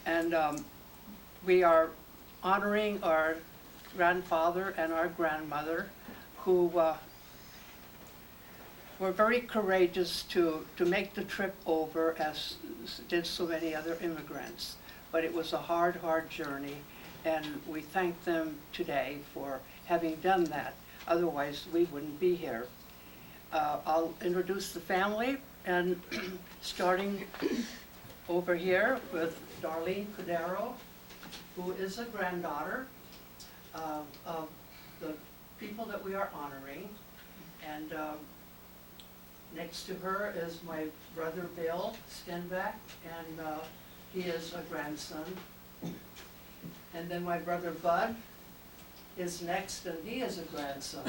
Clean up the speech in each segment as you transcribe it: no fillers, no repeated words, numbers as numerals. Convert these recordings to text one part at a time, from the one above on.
And we are honoring our grandfather and our grandmother who were very courageous to make the trip over, as did so many other immigrants. But it was a hard, hard journey, and we thank them today for having done that. Otherwise, we wouldn't be here. I'll introduce the family, and starting over here with Darlene Cordero, who is a granddaughter of the people that we are honoring. And next to her is my brother Bill Stenback, and he is a grandson. And then my brother Bud is next, and he is a grandson.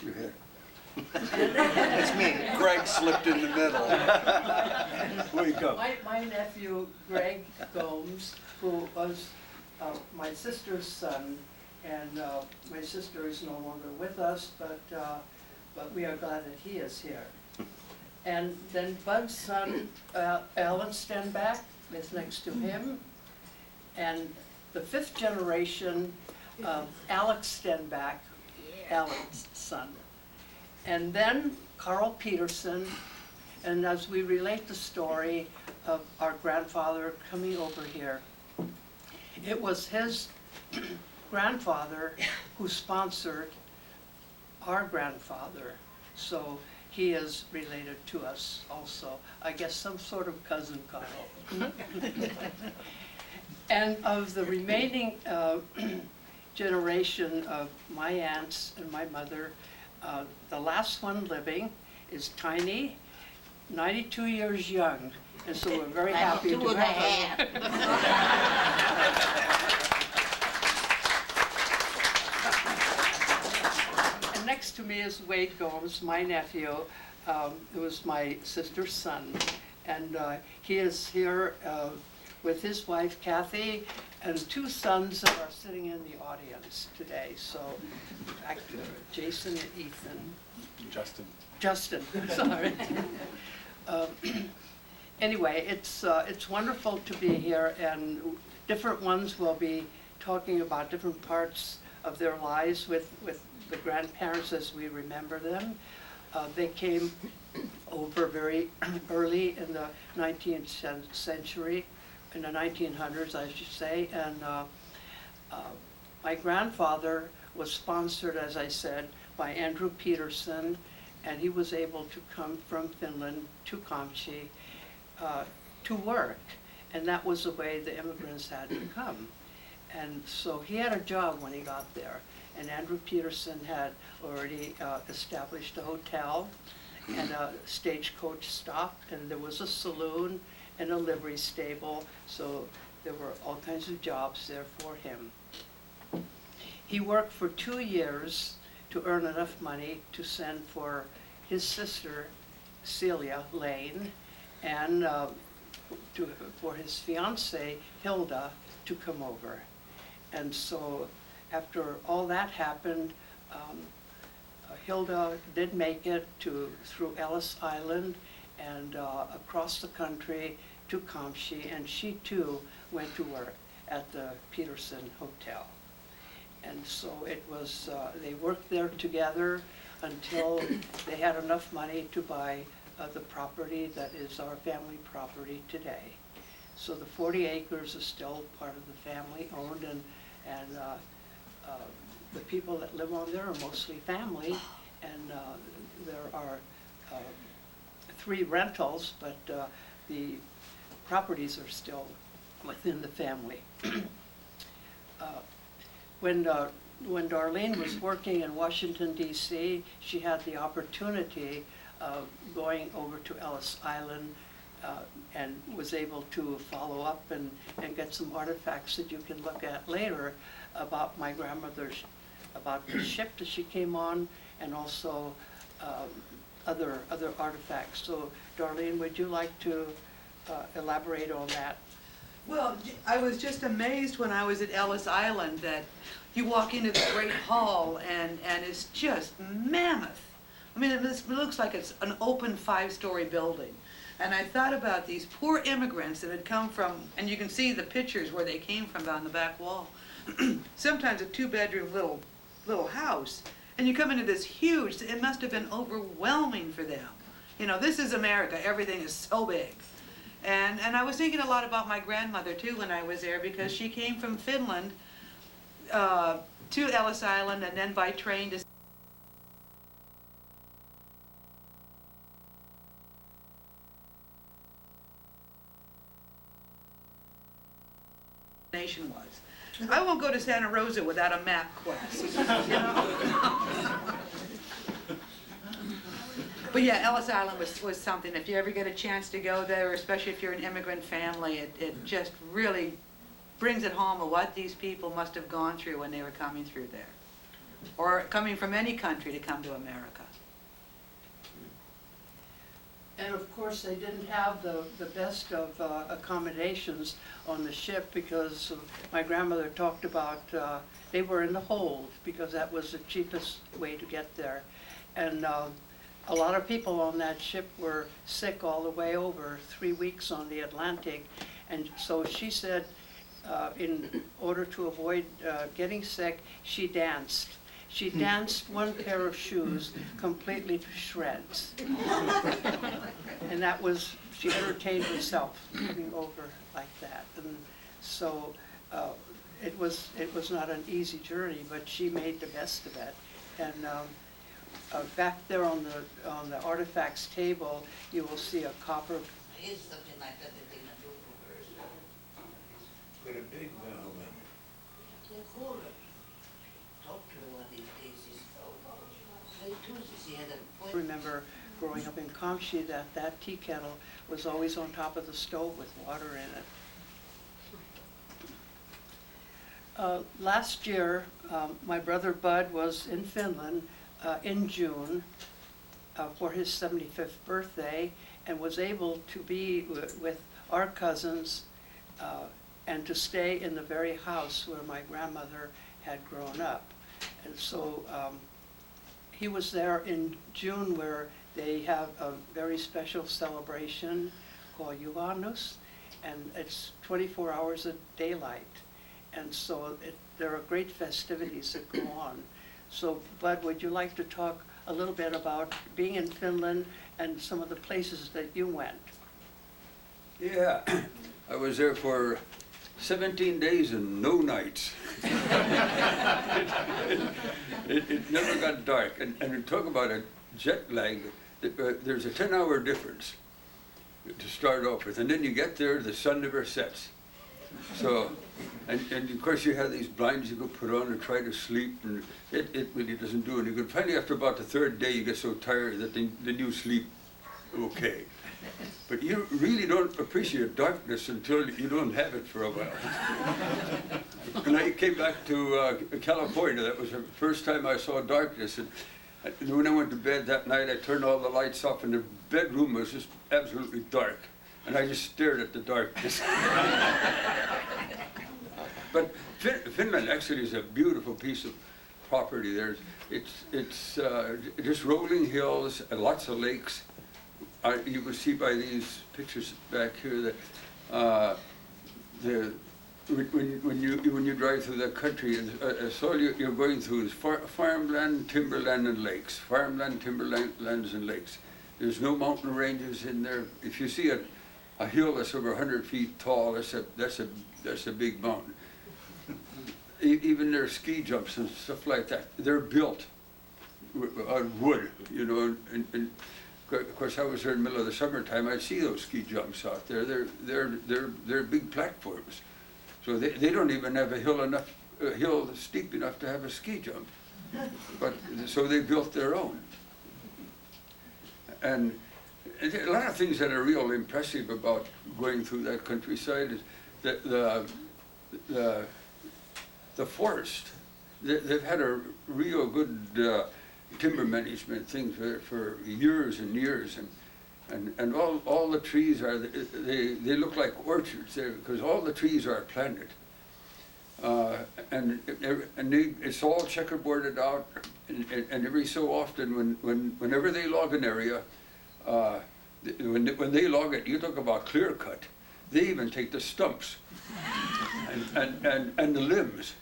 You're here. That's me. Greg slipped in the middle. Where you go? My nephew Greg Gomes, who was my sister's son, and my sister is no longer with us, but we are glad that he is here. And then Bud's son, Alan Stenback, is next to him, and the fifth generation of Alex Stenback, Alan's son. And then Carl Peterson, and as we relate the story of our grandfather coming over here, it was his grandfather who sponsored our grandfather. So he is related to us also. I guess some sort of cousin Carl. And of the remaining generation of my aunts and my mother, the last one living is Tiny, 92 years young, and so we're very happy to have her. And next to me is Wade Gomes, my nephew, who was my sister's son, and he is here with his wife Kathy and two sons that are sitting in the audience today. So back to Jason and Ethan. Justin, sorry. Anyway, it's wonderful to be here, and different ones will be talking about different parts of their lives with the grandparents as we remember them. They came over very early in the 19th century, in the 1900s, I should say, and my grandfather was sponsored, as I said, by Andrew Peterson, and he was able to come from Finland to Comptche to work, and that was the way the immigrants had to come. And so he had a job when he got there, and Andrew Peterson had already established a hotel and a stagecoach stop, and there was a saloon and a livery stable, so there were all kinds of jobs there for him. He worked for 2 years to earn enough money to send for his sister, Celia Lane, and for his fiancée, Hilda, to come over. And so after all that happened, Hilda did make it through Ellis Island and across the country to Comptche, and she too went to work at the Peterson Hotel. And so it was, they worked there together until they had enough money to buy the property that is our family property today. So the 40 acres is still part of the family owned, and the people that live on there are mostly family, and there are 3 rentals, but the properties are still within the family. When Darlene was working in Washington, D.C., she had the opportunity of going over to Ellis Island and was able to follow up and get some artifacts that you can look at later about my grandmother's, about the ship that she came on, and also other artifacts. So, Darlene, would you like to elaborate on that? Well, I was just amazed when I was at Ellis Island that you walk into the great hall and it's just mammoth. I mean, it looks like it's an open 5-story building. And I thought about these poor immigrants that had come from, and you can see the pictures where they came from down the back wall. Sometimes a 2-bedroom little house. And you come into this huge, it must have been overwhelming for them. You know, this is America, everything is so big. And I was thinking a lot about my grandmother too when I was there, because she came from Finland to Ellis Island and then by train to nation was. I won't go to Santa Rosa without a map quest, you know? But yeah, Ellis Island was something. If you ever get a chance to go there, especially if you're an immigrant family, it just really brings it home of what these people must have gone through when they were coming through there. Or coming from any country to come to America. And of course, they didn't have the best of accommodations on the ship, because my grandmother talked about they were in the hold because that was the cheapest way to get there. And a lot of people on that ship were sick all the way over, 3 weeks on the Atlantic. And so she said, in order to avoid getting sick, she danced. She danced one pair of shoes completely to shreds. And that was, she entertained herself coming over like that. And so it was not an easy journey, but she made the best of it. And back there on the artifacts table, you will see a copper. Is something like that that they can do for her. Got a big bell. They call her. Talk to her one of these days. She's very Tuesday. She had a I point. remember growing up in Comptche that tea kettle was always on top of the stove with water in it. Last year, my brother Bud was in Finland in June for his 75th birthday, and was able to be with our cousins and to stay in the very house where my grandmother had grown up. And so he was there in June, where they have a very special celebration called Juhannus, and it's 24 hours of daylight. And so there are great festivities that go on. So Bud, would you like to talk a little bit about being in Finland and some of the places that you went? Yeah, I was there for 17 days and no nights. It never got dark. And talk about a jet lag, there's a 10-hour difference to start off with. And then you get there, the sun never sets. So, and of course you have these blinds you go put on and try to sleep, and it really doesn't do any good. Finally, after about the 3rd day, you get so tired that then you sleep okay. But you really don't appreciate darkness until you don't have it for a while. When I came back to California, that was the first time I saw darkness. And when I went to bed that night, I turned all the lights off, and the bedroom was just absolutely dark. And I just stared at the darkness. But Finland actually is a beautiful piece of property. It's just rolling hills and lots of lakes. You can see by these pictures back here that when you drive through the country, all you're going through is farmland, timberland, and lakes. Farmland, timberlands, and lakes. There's no mountain ranges in there. If you see a hill that's over 100 feet tall, that's a big mountain. Even their ski jumps and stuff like that, they're built on wood, you know. And of course, I was there in the middle of the summertime. I'd see those ski jumps out there. They're big platforms, so they don't even have a hill steep enough to have a ski jump. But so they built their own. And a lot of things that are real impressive about going through that countryside is that the forest. They've had a real good timber management thing for years and years, and all the trees they look like orchards there because all the trees are planted, and it's all checkerboarded out, and every so often whenever they log an area. when they log it, you talk about clear cut, they even take the stumps and the limbs.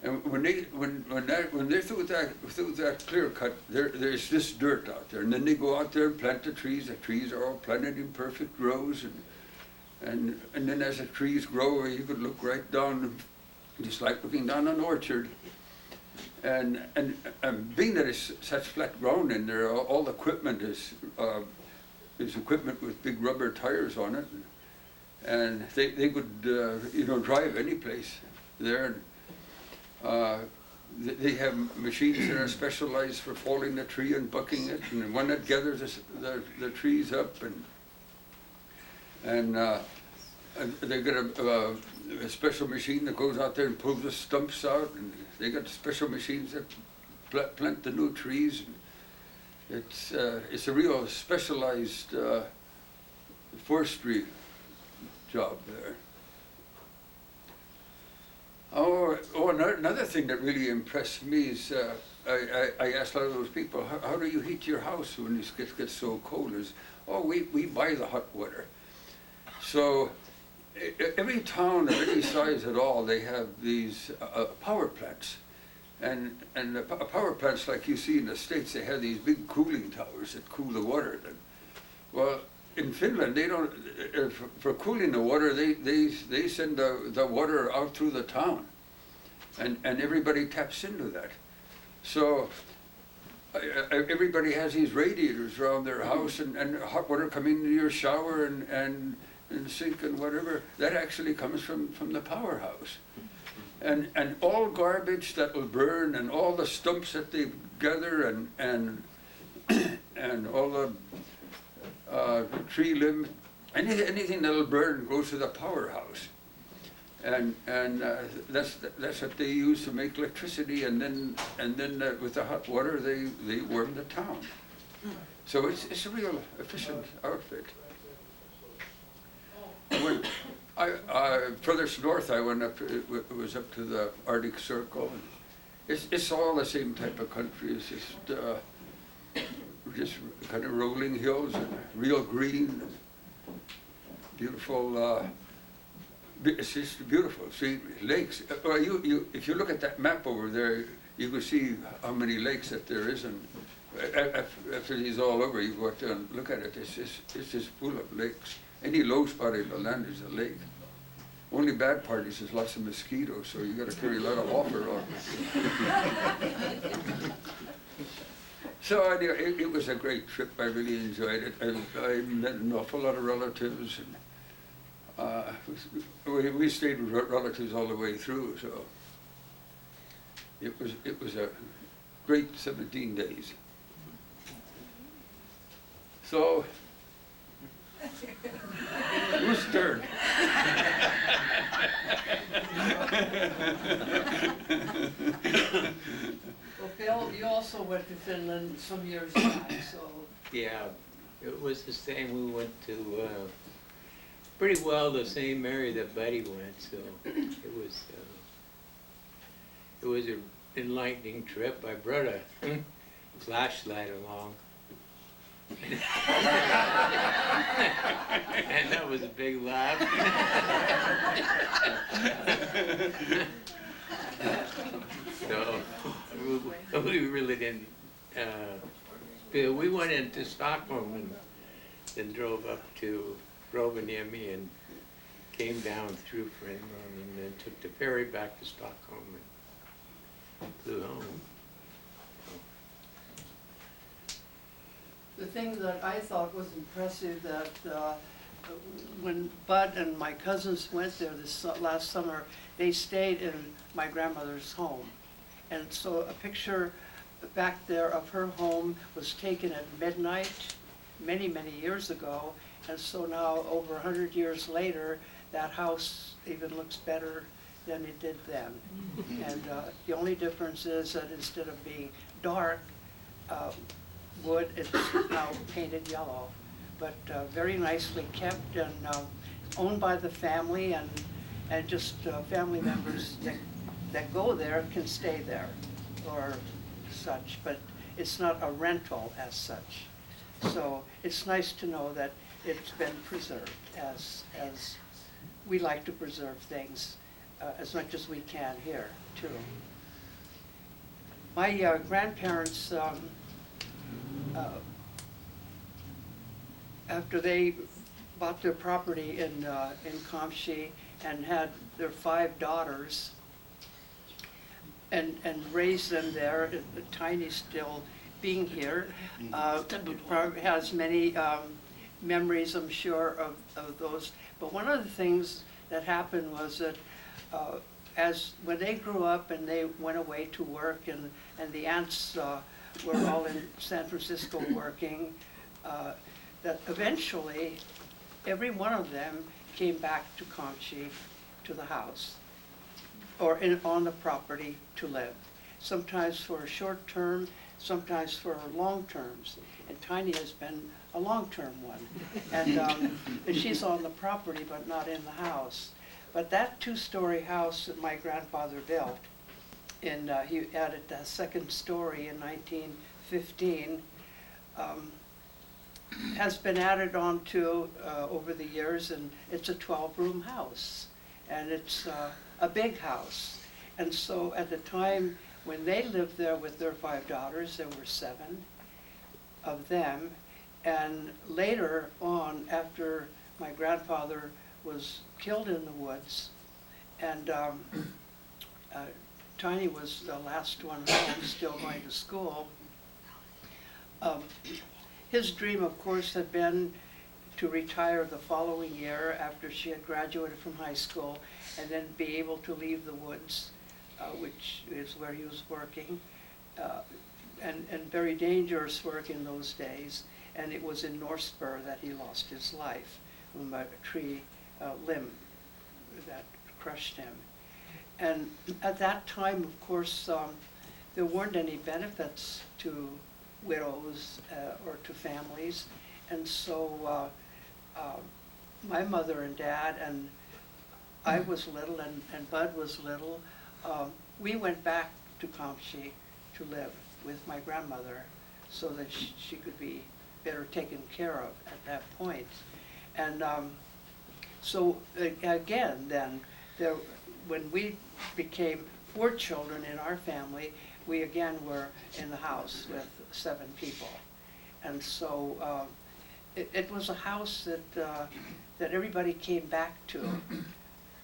And when they're through that clear cut, there's this dirt out there, and then they go out there and plant the trees. The trees are all planted in perfect rows, and then as the trees grow, you could look right down, just like looking down an orchard. And being that it's such flat ground in there, all the equipment is equipment with big rubber tires on it, and they could drive any place there. They have machines that are specialized for falling the tree and bucking it, and one that gathers the trees up, and they got a special machine that goes out there and pulls the stumps out, and they got special machines that plant the new trees. It's a real specialized forestry job there. Another thing that really impressed me is I asked a lot of those people, how do you heat your house when it gets so cold? We buy the hot water. So every town of any size at all, they have these power plants. And the power plants, like you see in the States, they have these big cooling towers that cool the water. Well, in Finland, they don't, for cooling the water, they send the water out through the town. And everybody taps into that. So everybody has these radiators around their house, and hot water coming into your shower and sink and whatever. That actually comes from the powerhouse. And all garbage that will burn, and all the stumps that they gather, and all the tree limb, anything that'll burn goes to the powerhouse, and that's what they use to make electricity, and then with the hot water they warm the town. So it's a real efficient outfit. When furthest north I went up, it was up to the Arctic Circle. It's all the same type of country. It's just kind of rolling hills and real green, beautiful. It's just beautiful. See, lakes. Well, if you look at that map over there, you can see how many lakes that there is. And after it's all over, you go out there and look at it. It's just full of lakes. Any low spot in the land is a lake. Only bad part is there's lots of mosquitoes, so you got to carry a lot of water on. So it was a great trip. I really enjoyed it. I met an awful lot of relatives, and we stayed with relatives all the way through. So it was a great 17 days. So whose turn? Well, Bill, you also went to Finland some years back, so. Yeah, it was the same. We went to pretty well the same area that Buddy went, so it was an enlightening trip. I brought a flashlight along. And that was a big laugh. So we really didn't. We went into Stockholm and then drove up to Rovaniemi and came down through Finland and then took the ferry back to Stockholm and flew home. The thing that I thought was impressive that when Bud and my cousins went there this last summer, they stayed in my grandmother's home. And so a picture back there of her home was taken at midnight many, many years ago. And so now, over 100 years later, that house even looks better than it did then. And the only difference is that instead of being dark wood, it's now painted yellow. But very nicely kept and owned by the family, and just family members that go there can stay there or such, but it's not a rental as such. So it's nice to know that it's been preserved as we like to preserve things as much as we can here, too. My grandparents, after they bought their property in Comptche and had their 5 daughters and raised them there, Tiny still being here, probably has many memories, I'm sure, of those. But one of the things that happened was that when they grew up and they went away to work, and the aunts were all in San Francisco working, that eventually every one of them came back to Comptche, to the house, or on the property to live. Sometimes for a short term, sometimes for long terms. And Tiny has been a long-term one. And she's on the property but not in the house. But that 2-story house that my grandfather built, and he added a 2nd story in 1915, has been added on to over the years, and it's a 12-room house. And it's a big house. And so at the time when they lived there with their 5 daughters, there were 7 of them. And later on, after my grandfather was killed in the woods, and Tiny was the last one home, still going to school, his dream, of course, had been to retire the following year after she had graduated from high school, and then be able to leave the woods, which is where he was working, and very dangerous work in those days. And it was in North Spur that he lost his life from a tree limb that crushed him. And at that time, of course, there weren't any benefits to widows or to families. And so my mother and dad, and I was little, and Bud was little, we went back to Comptche to live with my grandmother so that she could be better taken care of at that point. And so again, then, when we became 4 children in our family, we again were in the house with 7 people. And so it was a house that everybody came back to.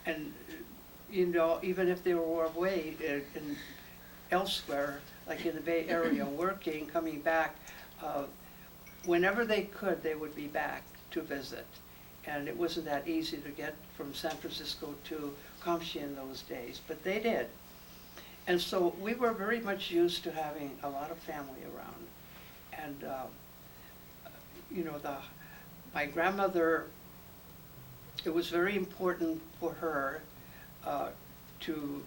And you know, even if they were away elsewhere, like in the Bay Area working, coming back, whenever they could, they would be back to visit. And it wasn't that easy to get from San Francisco to Comptche in those days, but they did. And so we were very much used to having a lot of family around. And you know, my grandmother, it was very important for her to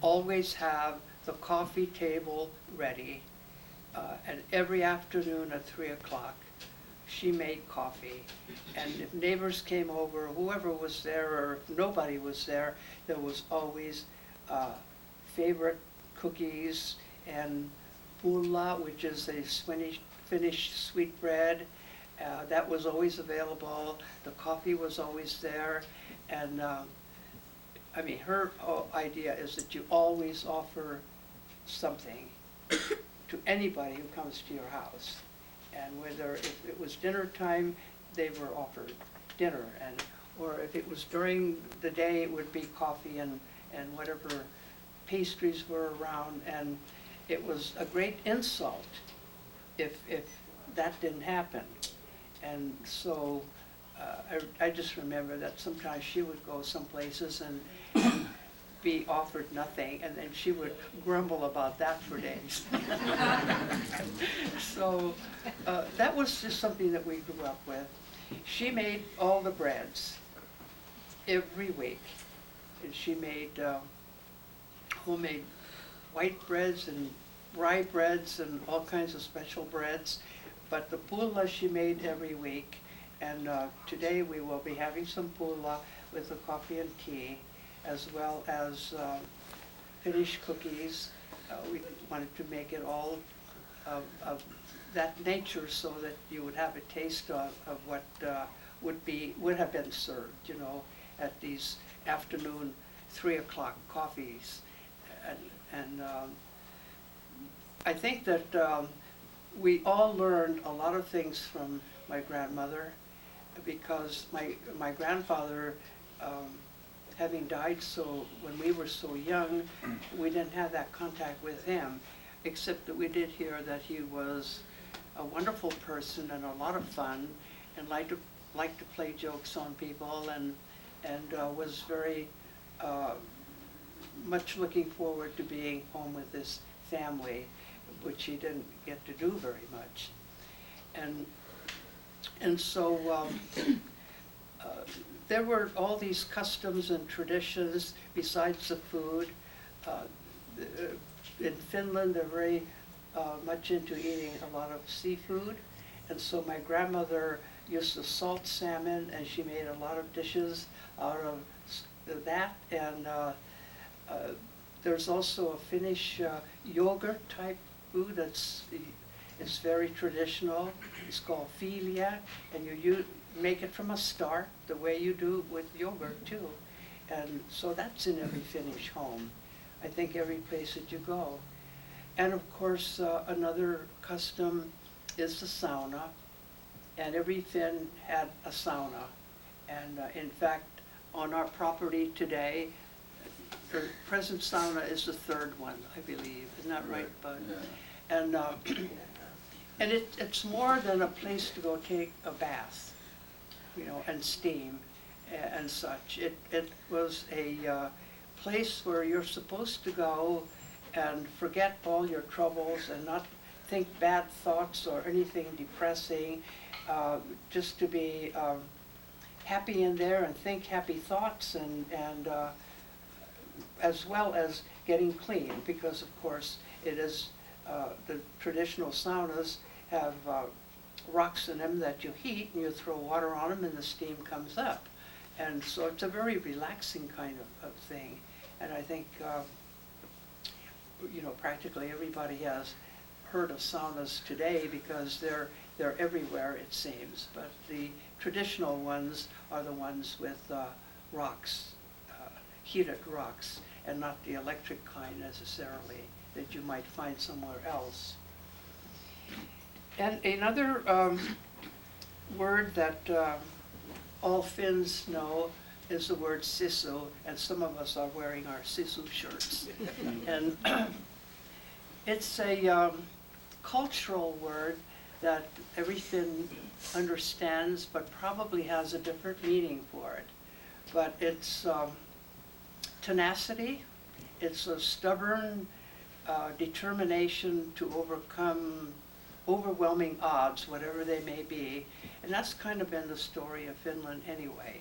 always have the coffee table ready. And every afternoon at 3 o'clock, she made coffee. And if neighbors came over, or whoever was there, or if nobody was there, there was always favorite cookies and pulla, which is a Finnish sweet bread. That was always available. The coffee was always there. And I mean, her idea is that you always offer something to anybody who comes to your house. And whether if it was dinner time, they were offered dinner, or if it was during the day, it would be coffee and whatever pastries were around. And it was a great insult if that didn't happen. And so I just remember that sometimes she would go some places and be offered nothing, and then she would grumble about that for days. So that was just something that we grew up with. She made all the breads every week, and she made homemade white breads and rye breads and all kinds of special breads. But the pulla she made every week, and today we will be having some pulla with the coffee and tea, as well as Finnish cookies. We wanted to make it all of that nature so that you would have a taste of what would have been served, you know, at these afternoon 3 o'clock coffees. And I think that we all learned a lot of things from my grandmother, because my grandfather, having died so when we were so young, we didn't have that contact with him, except that we did hear that he was a wonderful person and a lot of fun, and liked to play jokes on people, and was very much looking forward to being home with his family, which he didn't get to do very much. And so there were all these customs and traditions besides the food. In Finland, they're very much into eating a lot of seafood, and so my grandmother used to salt salmon, and she made a lot of dishes out of that. And there's also a Finnish yogurt type food it's very traditional. It's called filia, and you make it from a start the way you do with yogurt too. And so that's in every Finnish home, I think, every place that you go. And of course, another custom is the sauna, and every Finn had a sauna. And in fact, on our property today, the present sauna is the third one, I believe. Isn't that right, Bud? Yeah. And it's more than a place to go take a bath, you know, and steam and such. It was a place where you're supposed to go and forget all your troubles and not think bad thoughts or anything depressing, just to be happy in there and think happy thoughts, and as well as getting clean, because of course it is the traditional saunas have rocks in them that you heat, and you throw water on them and the steam comes up. And so it's a very relaxing kind of thing. And I think, you know, practically everybody has heard of saunas today, because they're everywhere, it seems. But the traditional ones are the ones with rocks, heated rocks, and not the electric kind necessarily that you might find somewhere else. And another word that all Finns know is the word sisu, and some of us are wearing our sisu shirts. And it's a cultural word that every Finn understands, but probably has a different meaning for it. But it's tenacity, it's a stubborn determination to overcome overwhelming odds, whatever they may be. And that's kind of been the story of Finland anyway.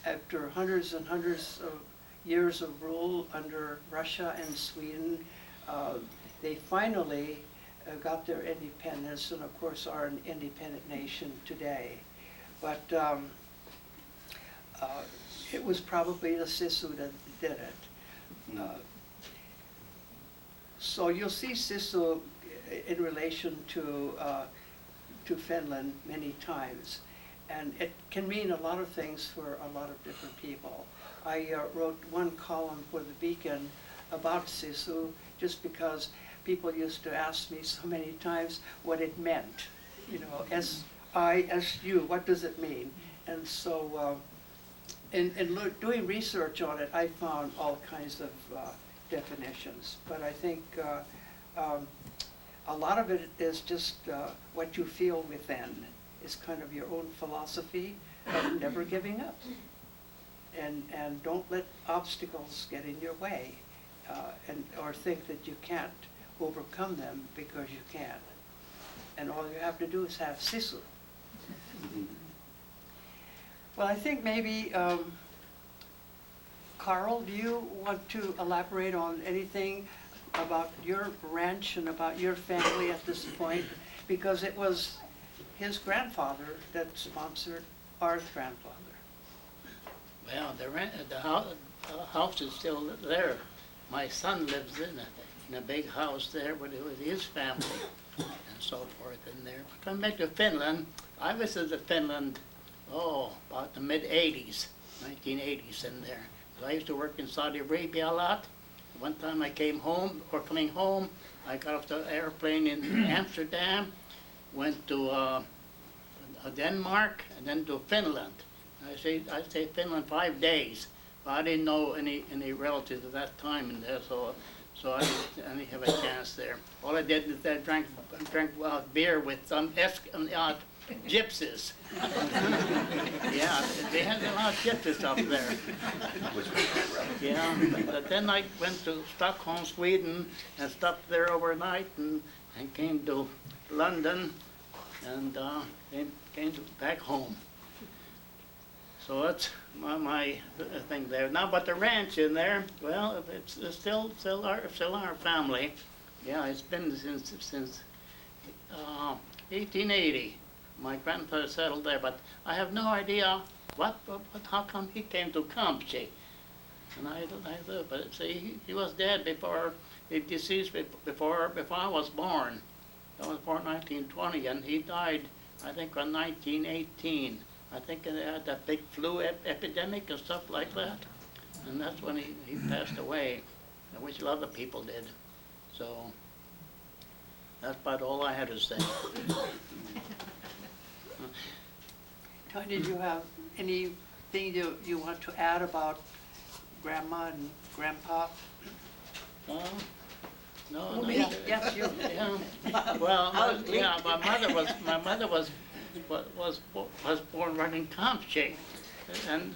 After hundreds and hundreds of years of rule under Russia and Sweden, they finally got their independence, and of course are an independent nation today. But it was probably the sisu that did it. So you'll see sisu in relation to Finland many times, and it can mean a lot of things for a lot of different people. I wrote one column for the Beacon about sisu, just because people used to ask me so many times what it meant. You know, S-I-S-U, what does it mean? And so in doing research on it, I found all kinds of definitions. But I think a lot of it is just what you feel within. Is kind of your own philosophy of never giving up. And don't let obstacles get in your way, or think that you can't overcome them, because you can. And all you have to do is have sisu. Well, I think maybe, Carl, do you want to elaborate on anything about your ranch and about your family at this point? Because it was his grandfather that sponsored our grandfather. Well, the house is still there. My son lives in it in a big house there with his family and so forth in there. But coming back to Finland, I visited Finland, about the mid-80s, 1980s in there. So I used to work in Saudi Arabia a lot. One time I came home, or coming home, I got off the airplane in Amsterdam, went to Denmark, and then to Finland. I stayed Finland 5 days, but I didn't know any relatives at that time in there, so I didn't have a chance there. All I did is I drank beer with some gypsies. Yeah, they had a lot of gypsies up there. Yeah, but then I went to Stockholm, Sweden, and stopped there overnight, and came to London, and came back home. So that's my thing there. Now, but the ranch in there, well, it's still our family. Yeah, it's been since 1880. My grandfather settled there, but I have no idea how come he came to Comptche. And I but see, he was dead before, he deceased before I was born. I was born in 1920, and he died, I think, in 1918. I think they had that big flu epidemic and stuff like that. And that's when he passed away, which a lot of people did. So that's about all I had to say. Tony, did you have anything you want to add about Grandma and Grandpa? No, Me? Yes, you. Yeah. Well, my mother was born right in Comptche, and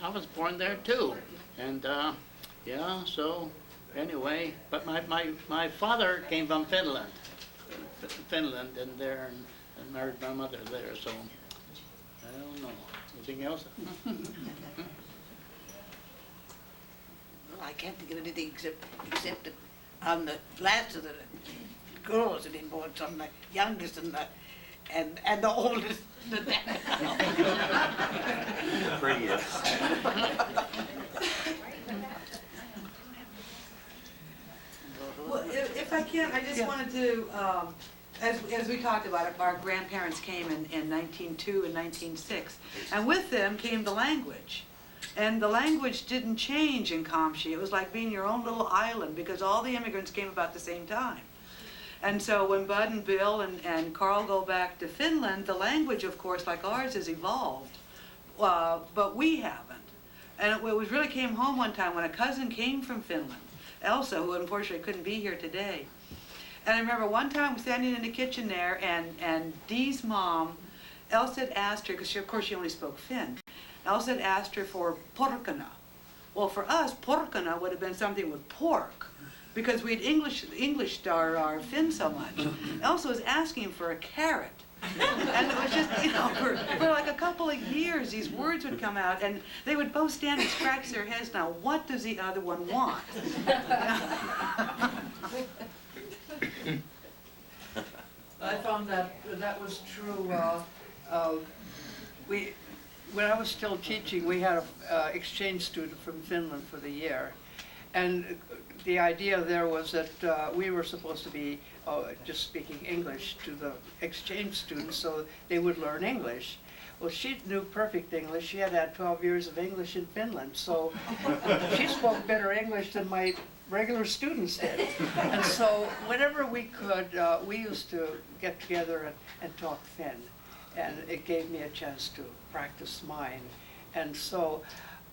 I was born there too, and yeah. So anyway, but my father came from Finland, and there and married my mother there. So I don't know. Anything else? I can't think of anything except that I'm the last of the girls that involved, so I'm the youngest and the oldest. Prettiest. Well, if I can, I just wanted to, as we talked about it, our grandparents came in 1902 and 1906, and with them came the language. And the language didn't change in Comptche. It was like being your own little island, because all the immigrants came about the same time. And so when Bud and Bill and Carl go back to Finland, the language, of course, like ours, has evolved, but we haven't. And it was really came home one time when a cousin came from Finland, Elsa, who unfortunately couldn't be here today. And I remember one time standing in the kitchen there, and Dee's mom, Elsa had asked her, because of course she only spoke Finn, Elsa had asked her for porkkana. Well, for us, porkkana would have been something with pork, because we'd Englished our Finn so much. Elsa was asking for a carrot. And it was just, for like a couple of years, these words would come out, and they would both stand and scratch their heads. Now, what does the other one want? I found that was true. When I was still teaching, we had an exchange student from Finland for the year. And the idea there was that we were supposed to be just speaking English to the exchange students so they would learn English. Well, she knew perfect English. She had had 12 years of English in Finland, so she spoke better English than my regular students did. And so whenever we could, we used to get together and talk Finn. And it gave me a chance to practice mine. And so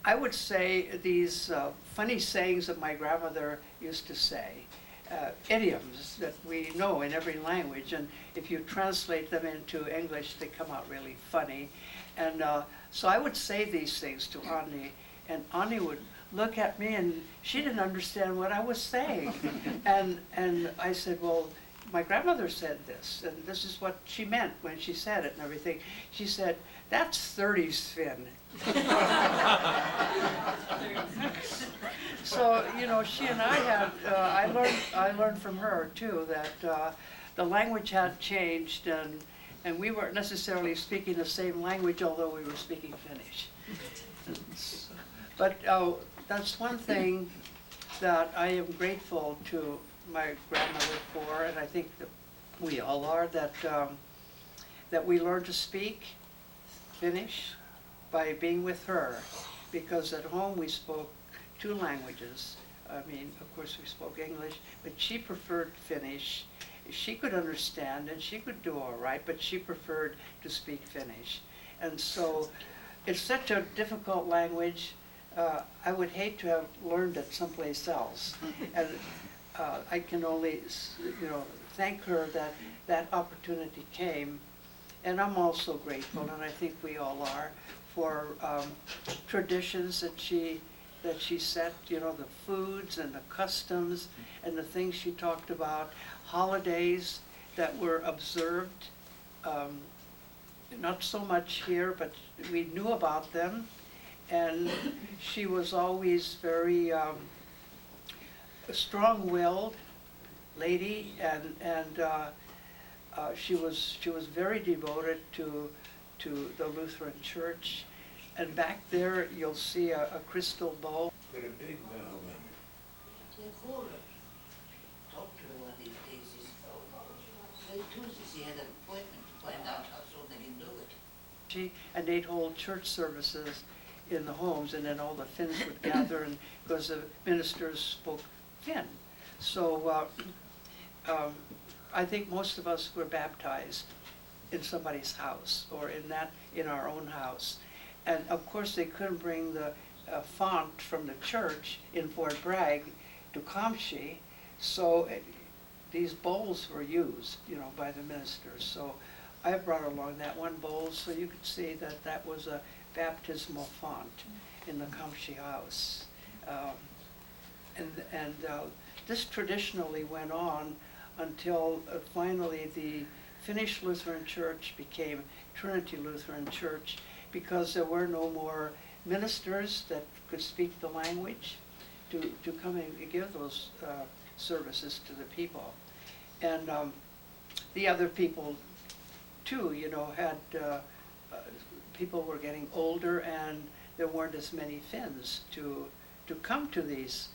I would say these funny sayings that my grandmother used to say, idioms that we know in every language, and if you translate them into English, they come out really funny. And so I would say these things to Anni, and Anni would look at me, and she didn't understand what I was saying. And I said, well, my grandmother said this, and this is what she meant when she said it and everything. She said, that's 30s Finn. So, she and I had, I learned from her too that the language had changed, and we weren't necessarily speaking the same language, although we were speaking Finnish. But that's one thing that I am grateful to my grandmother for, and I think that we all are, that we learned to speak Finnish by being with her, because at home we spoke 2 languages. I mean, of course we spoke English, but she preferred Finnish. She could understand and she could do all right, but she preferred to speak Finnish. And so it's such a difficult language. I would hate to have learned it someplace else. And I can only, thank her that that opportunity came. And I'm also grateful, and I think we all are, for traditions that she set, the foods and the customs and the things she talked about, holidays that were observed, not so much here, but we knew about them. And she was always very strong-willed lady, and she was very devoted to the Lutheran Church. And back there, you'll see a crystal bowl. Put a big bell in. They call her. Talk to her one of these days. Say Tuesday she had an appointment to find out how soon they can do it. And they'd hold church services in the homes, and then all the Finns would gather, and because the ministers spoke Finn. So I think most of us were baptized in somebody's house, or in our own house. And of course they couldn't bring the font from the church in Fort Bragg to Comptche, so these bowls were used, by the ministers. So I brought along that one bowl so you could see that that was a baptismal font in the Comptche house. This traditionally went on until finally the Finnish Lutheran Church became Trinity Lutheran Church, because there were no more ministers that could speak the language to come and give those services to the people. And the other people too, had, people were getting older, and there weren't as many Finns to come to these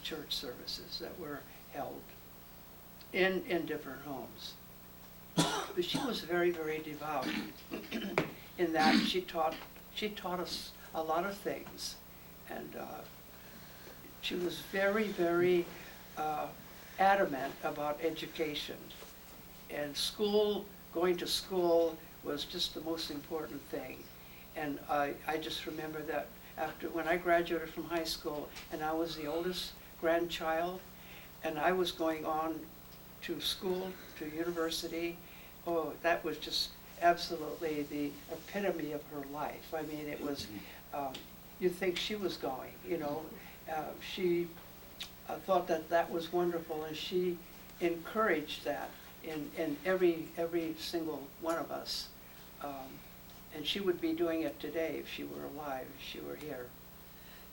church services that were held in different homes. But she was very, very devout in that she taught us a lot of things, and she was very, very adamant about education. And going to school was just the most important thing. And I just remember that when I graduated from high school, and I was the oldest grandchild, and I was going on to school, to university, that was just absolutely the epitome of her life. I mean, it was, you'd think she was going, she thought that was wonderful, and she encouraged that in every single one of us. And she would be doing it today if she were alive, if she were here.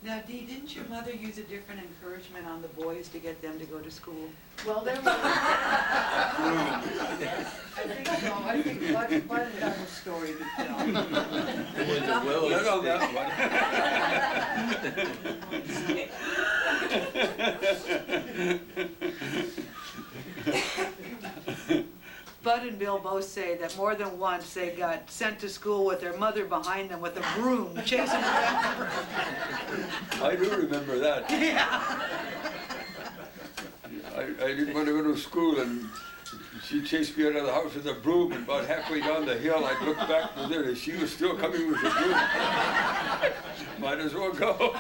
Now, Dee, didn't your mother use a different encouragement on the boys to get them to go to school? Well, there was. I think so. I think Bud has a story to tell. It was a willow Not on that one. Bud and Bill both say that more than once they got sent to school with their mother behind them with a broom chasing them around. I do remember that. Yeah. I didn't want to go to school, and she chased me out of the house with a broom, and about halfway down the hill I looked back to there, and she was still coming with the broom. Might as well go.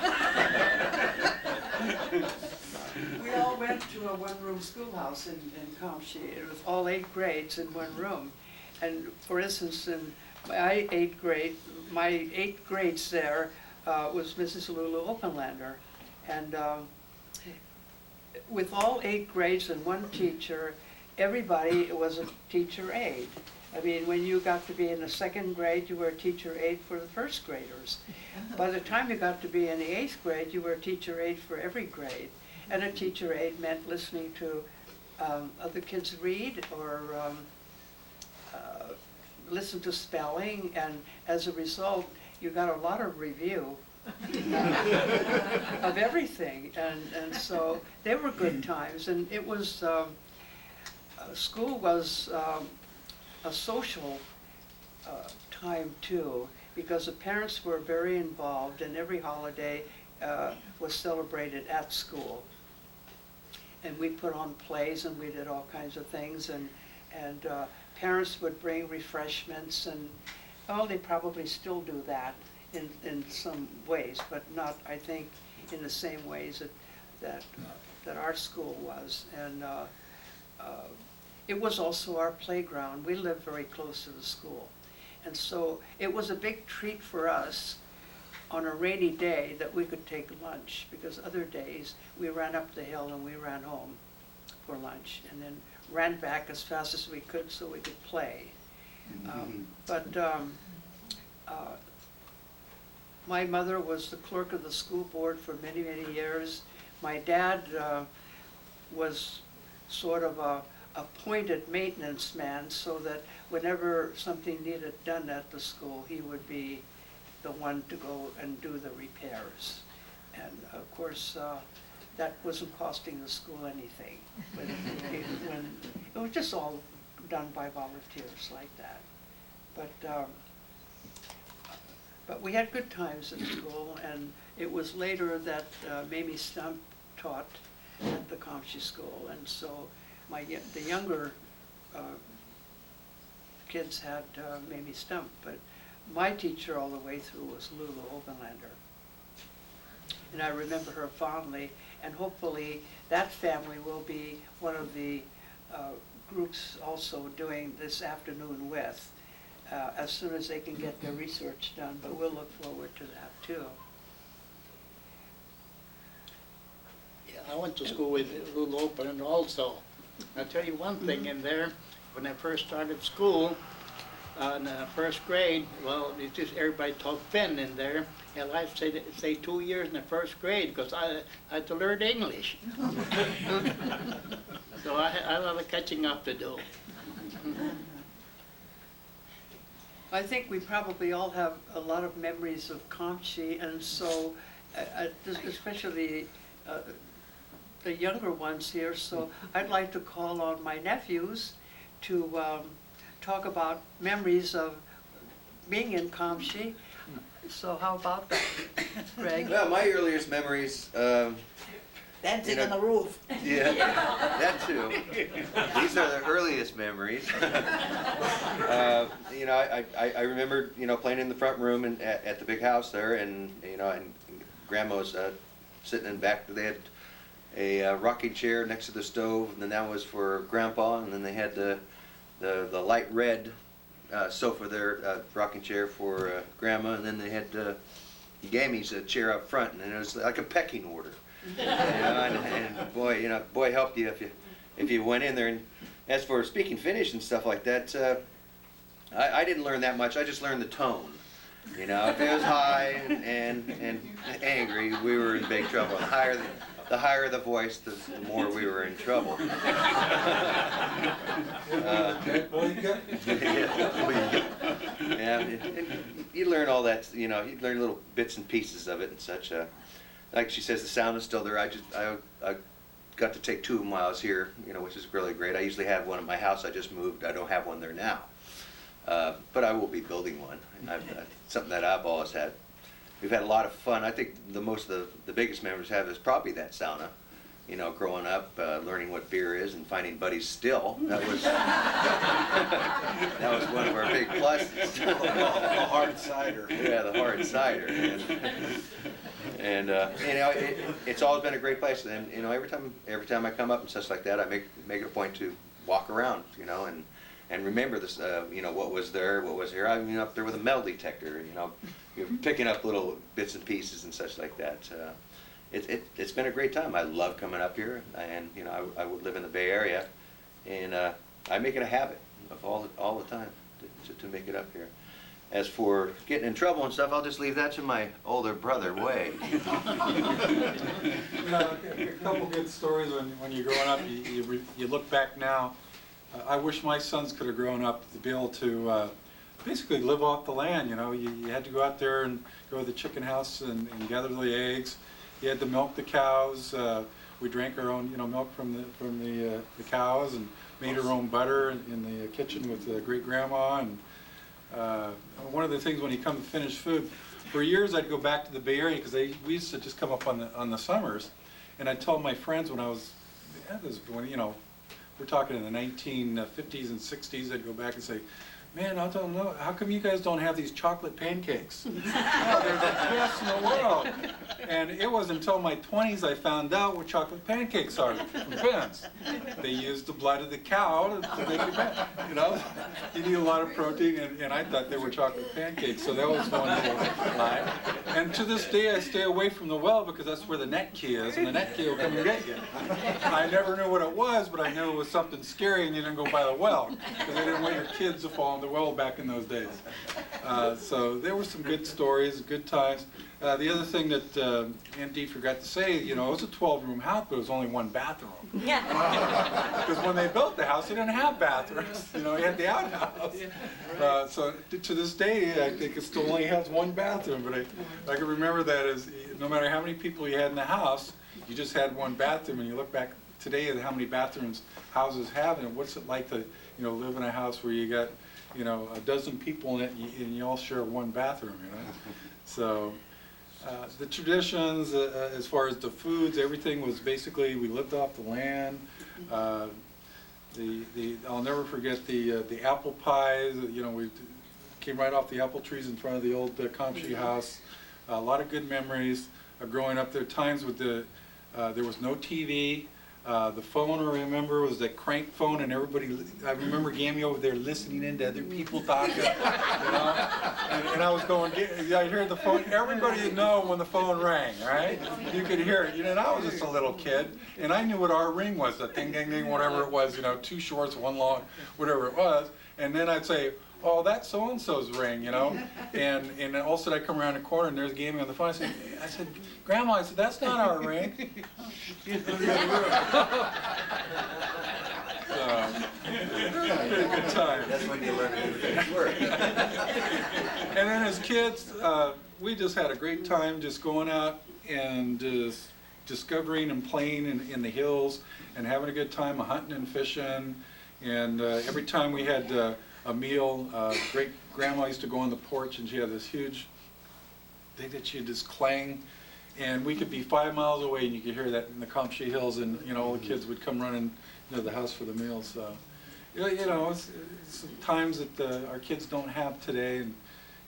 We all went to a one-room schoolhouse in Comptche. It was all 8 grades in one room. And for instance, in my 8th grade, my 8 grades there was Mrs. Lulu Openlander. And with all 8 grades and one teacher, everybody was a teacher aide. I mean, when you got to be in the 2nd grade, you were a teacher aide for the 1st graders. By the time you got to be in the 8th grade, you were a teacher aide for every grade. And a teacher aide meant listening to other kids read, or listen to spelling, and as a result, you got a lot of review of everything, and so they were good times, and it was, school was a social time too, because the parents were very involved, and every holiday was celebrated at school. And we put on plays, and we did all kinds of things, and parents would bring refreshments, and, oh, they probably still do that in some ways, but not, I think, in the same ways that our school was. And it was also our playground. We lived very close to the school. And so it was a big treat for us on a rainy day that we could take lunch, because other days we ran up the hill and we ran home for lunch, and then ran back as fast as we could so we could play. My mother was the clerk of the school board for many, many years. My dad was sort of a appointed maintenance man, so that whenever something needed done at the school, he would be the one to go and do the repairs. And of course, that wasn't costing the school anything. It was just all done by volunteers like that. But we had good times in school, and it was later that Mamie Stump taught at the Comptche school, and so the younger kids had Mamie Stump, but my teacher all the way through was Lulu Oberlander. And I remember her fondly, and hopefully that family will be one of the groups also doing this afternoon with, as soon as they can get their research done, but we'll look forward to that too. Yeah, I went to school with Lulu Open also. I'll tell you one thing in there, when I first started school, in the first grade, well, it's just everybody talked Finn in there, and I'd say 2 years in the first grade, because I had to learn English. So I had a lot of catching up to do. I think we probably all have a lot of memories of Comptche, and so, especially the younger ones here, so I'd like to call on my nephews to talk about memories of being in Comptche. So how about that, Greg? Well, my earliest memories, Dancing on the roof. yeah, that too. These are the earliest memories. I remember, playing in the front room and at the big house there, and Grandma was sitting in back. They had a rocking chair next to the stove, and then that was for Grandpa, and then they had the light red sofa there, rocking chair for Grandma, and then they had Gammy's chair up front, and it was like a pecking order. And boy helped you if you went in there. And as for speaking Finnish and stuff like that, I didn't learn that much. I just learned the tone. If it was high and angry, we were in big trouble. The higher the voice, the more we were in trouble. And you learn all that. You learn little bits and pieces of it and such. Like she says, the sound is still there. I got to take 2 of them while I was here, which is really great. I usually have one at my house. I just moved. I don't have one there now. But I will be building one. Something that I've always had. We've had a lot of fun. I think the biggest memories I have is probably that sauna. Growing up, learning what beer is and finding buddies still. That was one of our big pluses. The hard cider. Yeah, the hard cider. And it's always been a great place. And every time I come up and such like that, I make it a point to walk around, and remember this, what was there, what was here. I'm up there with a metal detector, you're picking up little bits and pieces and such like that. It's been a great time. I love coming up here, and I would live in the Bay Area, and I make it a habit of all the time to make it up here. As for getting in trouble and stuff, I'll just leave that to my older brother, Wade. A couple good stories when you're growing up. You look back now. I wish my sons could have grown up to be able to basically live off the land, you know. You had to go out there and go to the chicken house and gather the eggs. You had to milk the cows. We drank our own, you know, milk from the cows, and made our own butter in the kitchen with great grandma. And one of the things when you come to Finnish food, for years I'd go back to the Bay Area because we used to just come up on the summers, and I'd tell my friends when I was, when, you know, we're talking in the 1950s and 60s, I'd go back and say, man, I don't know, how come you guys don't have these chocolate pancakes? Oh, they're the best in the world. And it wasn't until my 20s I found out what chocolate pancakes are from Finns. They use the blood of the cow to make it, you know. You need a lot of protein, and I thought they were chocolate pancakes, so that was one little lie. And to this day I stay away from the well because that's where the net key is, and the net key will come and get you. I never knew what it was, but I knew it was something scary, and you didn't go by the well, because they didn't want your kids to fall in the well back in those days. So there were some good stories, good times. The other thing that Aunt Dee forgot to say, you know, it was a 12-room house, but it was only one bathroom. Yeah. Because when they built the house, they didn't have bathrooms. You know, you had the outhouse. So to this day, I think it still only has one bathroom. But I can remember that as no matter how many people you had in the house, you just had one bathroom. And you look back today at how many bathrooms houses have, and what's it like to, you know, live in a house where you got, you know, a dozen people in it, and you all share one bathroom, you know. So the traditions, as far as the foods, everything was basically, we lived off the land. I'll never forget the apple pies. You know, we came right off the apple trees in front of the old Comptche house. A lot of good memories of growing up there. Times with there was no TV. The phone, I remember, was that crank phone, and everybody, I remember Gammy over there listening in to other people talking, you know, and I was going, I'd hear the phone, everybody would know when the phone rang, right? You could hear it, you know, and I was just a little kid, and I knew what our ring was, the ding, ding, ding, whatever it was, you know, 2 shorts, 1 long, whatever it was, and then I'd say, oh, that's so-and-so's ring, you know, and then all of a sudden I come around the corner and there's Gammy on the phone. I said, Grandma, I said, that's not our ring. So, good time. That's when you learn to do things work. And then as kids, we just had a great time just going out and just discovering and playing in the hills and having a good time hunting and fishing. And every time we had a meal, great grandma used to go on the porch, and she had this huge thing that she'd just clang, and we could be 5 miles away and you could hear that in the Comptche Hills, and you know, all the kids would come running to the house for the meals. So you know, it's times that our kids don't have today,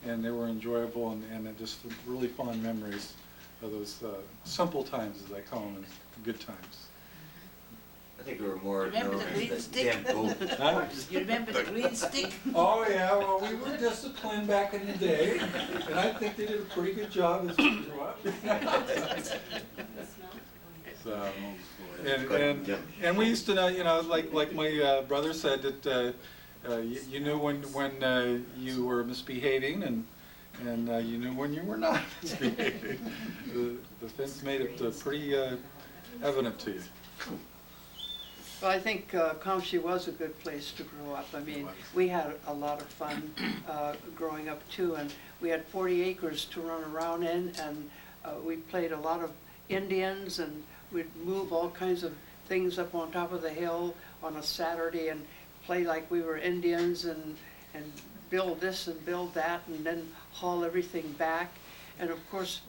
and they were enjoyable, and just really fond memories of those simple times, as I call them, good times. I think we were more Remember known the as green the stick? damn gold. Huh? You remember the green stick? Oh yeah, well we were disciplined back in the day, and I think they did a pretty good job as we grew up. So, and we used to know, you know, like my brother said, that you knew when you were misbehaving, and you knew when you were not misbehaving. The Finns made it pretty evident to you. Well, I think Comptche was a good place to grow up. I mean, we had a lot of fun growing up too, and we had 40 acres to run around in, and we played a lot of Indians, and we'd move all kinds of things up on top of the hill on a Saturday and play like we were Indians, and build this and build that, and then haul everything back. And of course,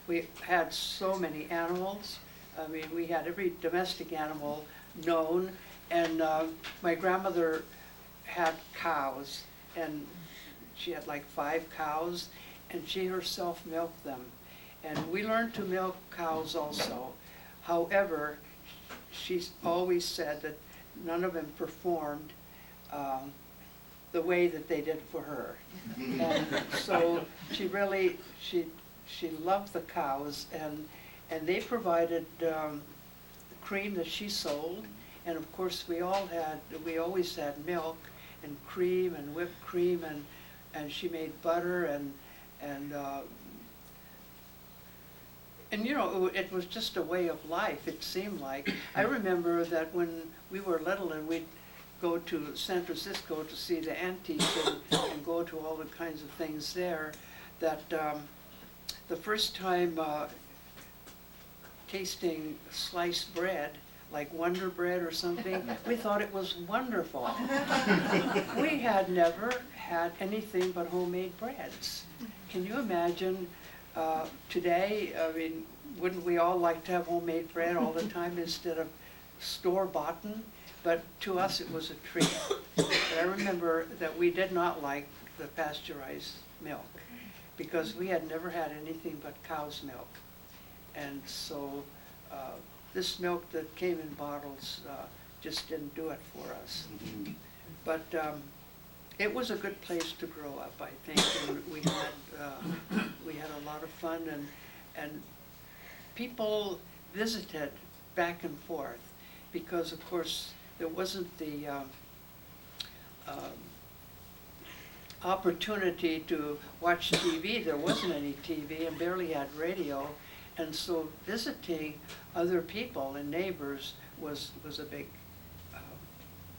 we had so many animals. I mean, we had every domestic animal known, and my grandmother had cows, and she had like 5 cows, and she herself milked them, and we learned to milk cows also. However, she always said that none of them performed the way that they did for her, and so she really she loved the cows, and they provided cream that she sold, and of course we always had milk and cream and whipped cream, and she made butter, and you know, it was just a way of life, it seemed like. I remember that when we were little and we'd go to San Francisco to see the antiques and go to all the kinds of things there, that the first time tasting sliced bread, like Wonder Bread or something, we thought it was wonderful. We had never had anything but homemade breads. Can you imagine today, I mean, wouldn't we all like to have homemade bread all the time instead of store-bought? But to us, it was a treat. But I remember that we did not like the pasteurized milk because we had never had anything but cow's milk. And so this milk that came in bottles just didn't do it for us. But it was a good place to grow up, I think, and we had a lot of fun, and people visited back and forth because, of course, there wasn't the opportunity to watch TV. There wasn't any TV and barely had radio, and so visiting other people and neighbors was a big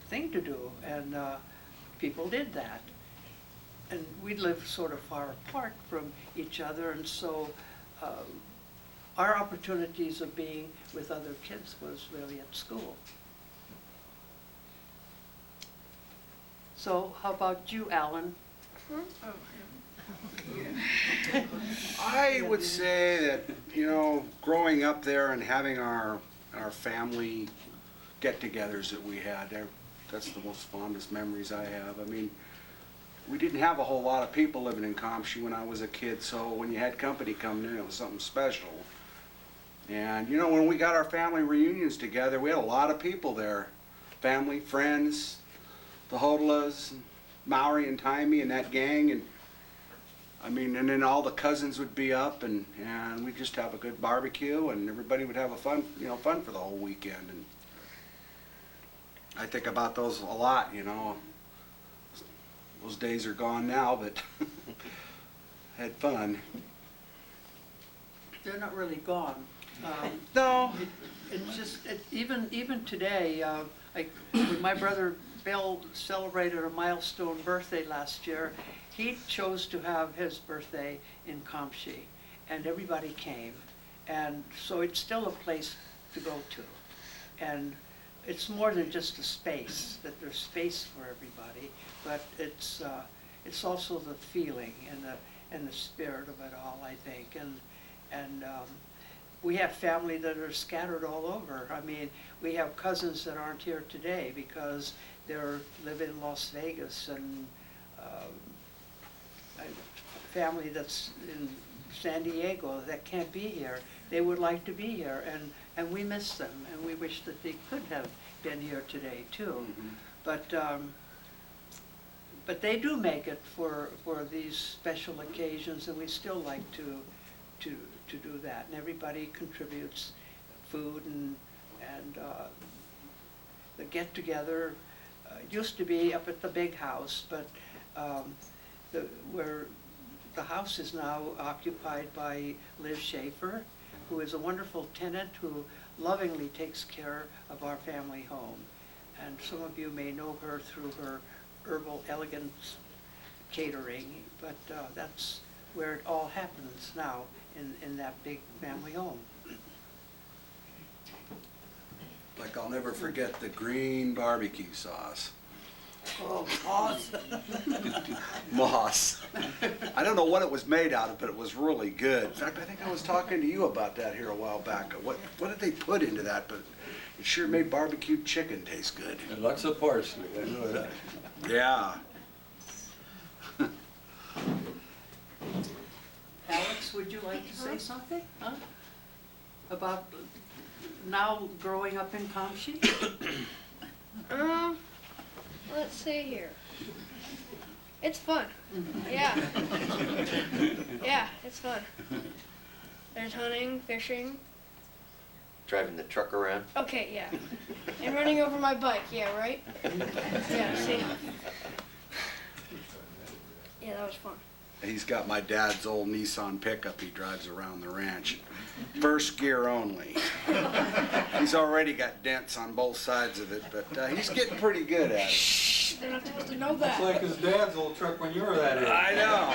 thing to do, and people did that. And we lived sort of far apart from each other, and so our opportunities of being with other kids was really at school. So how about you, Alan? I would say that, you know, growing up there and having our family get-togethers that we had, that's the most fondest memories I have. I mean, we didn't have a whole lot of people living in Comptche when I was a kid, so when you had company coming in, it was something special. And, you know, when we got our family reunions together, we had a lot of people there. Family, friends, the Hodlas, Maori and Timey and that gang, and I mean, and then all the cousins would be up, and we'd just have a good barbecue, and everybody would have a fun for the whole weekend. And I think about those a lot, you know. Those days are gone now, but had fun. They're not really gone. No. It's just, even today, like when my brother Bill celebrated a milestone birthday last year, he chose to have his birthday in Comptche, and everybody came. And so it's still a place to go to. And it's more than just a space, that there's space for everybody, but it's also the feeling and the spirit of it all, I think. And we have family that are scattered all over. I mean, we have cousins that aren't here today because they're living in Las Vegas, and a family that's in San Diego that can't be here. They would like to be here, and we miss them, and we wish that they could have been here today too. Mm-hmm. But they do make it for these special occasions, and we still like to do that. And everybody contributes food, and the get-together used to be up at the big house, but where the house is now occupied by Liz Schaefer, who is a wonderful tenant who lovingly takes care of our family home. And some of you may know her through her Herbal Elegance catering, but that's where it all happens now, in that big family home. Like, I'll never forget the green barbecue sauce. Oh, awesome. Moss. I don't know what it was made out of, but it was really good. In fact, I think I was talking to you about that here a while back. What did they put into that? But it sure made barbecued chicken taste good. And lots of parsley, I know that. Yeah. Alex, would you like to say something? Huh? About now growing up in Comptche? Let's see here. It's fun. Yeah. Yeah, it's fun. There's hunting, fishing. Driving the truck around. Okay, yeah. And running over my bike, yeah, right? Yeah, see? Yeah, that was fun. He's got my dad's old Nissan pickup he drives around the ranch. First gear only. He's already got dents on both sides of it, but he's getting pretty good at it. They're not supposed to know It's that. like his dad's old truck when you were that age. I know.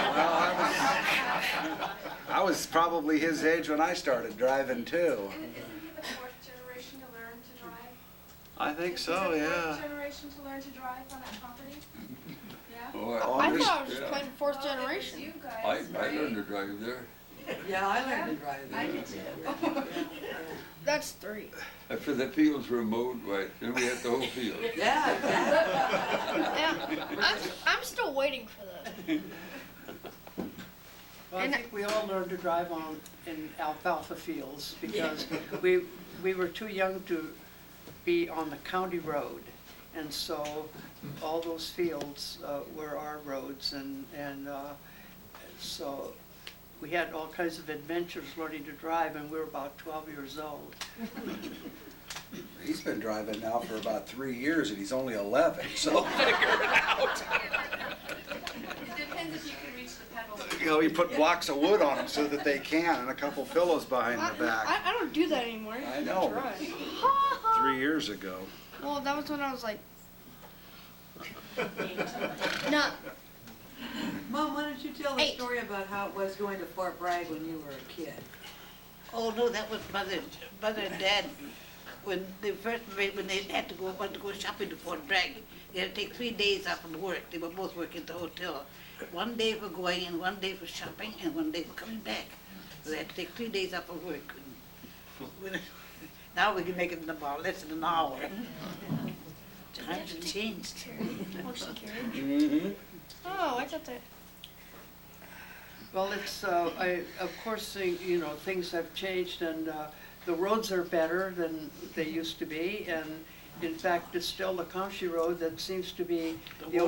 Well, I was probably his age when I started driving too. Isn't he the fourth generation to learn to drive? I think Is so, he the yeah. fourth generation to learn to drive on that property? Yeah? Oh, I there's- thought I was just yeah. playing fourth Well, it was generation. you I guys, learned to right? drive there. Yeah, I learned to drive. I did too. That's 3. After the fields were mowed, right, then we had the whole field. Yeah, exactly. Yeah, I'm still waiting for that. Well, I And- think we all learned to drive on in alfalfa fields because we were too young to be on the county road. And so all those fields were our roads and so we had all kinds of adventures learning to drive and we were about 12 years old. He's been driving now for about 3 years and he's only 11, so figure it out. It depends if you can reach the pedals. You know, he put blocks of wood on them so that they can and a couple pillows behind the back. I don't do that anymore. I know. Try. 3 years ago. Well, that was when I was like. No, Mom, why don't you tell the 8. story about how it was going to Fort Bragg when you were a kid? Oh, no, that was mother and dad. When they had to want to go shopping to Fort Bragg, they had to take 3 days off from work. They were both working at the hotel. 1 day for going and 1 day for shopping and 1 day for coming back. So they had to take 3 days off of work. Now we can make it in about less than an hour. Times have changed. horse and carriage. Mm-hmm. Oh, I thought that. Well, it's, of course, you know, things have changed and the roads are better than they used to be. And in fact, it's still the Comptche Road that seems to be the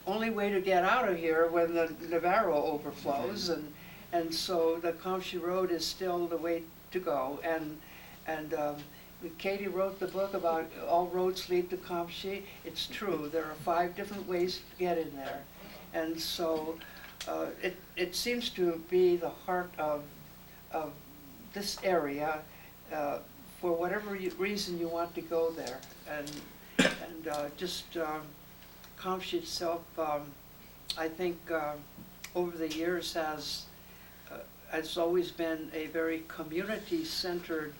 only way to get out of here when the Navarro overflows. And so the Comptche Road is still the way to go. And Katie wrote the book about all roads lead to Comptche. It's true, there are 5 different ways to get in there. And so it seems to be the heart of this area for whatever reason you want to go there. And Comptche itself, I think over the years has always been a very community-centered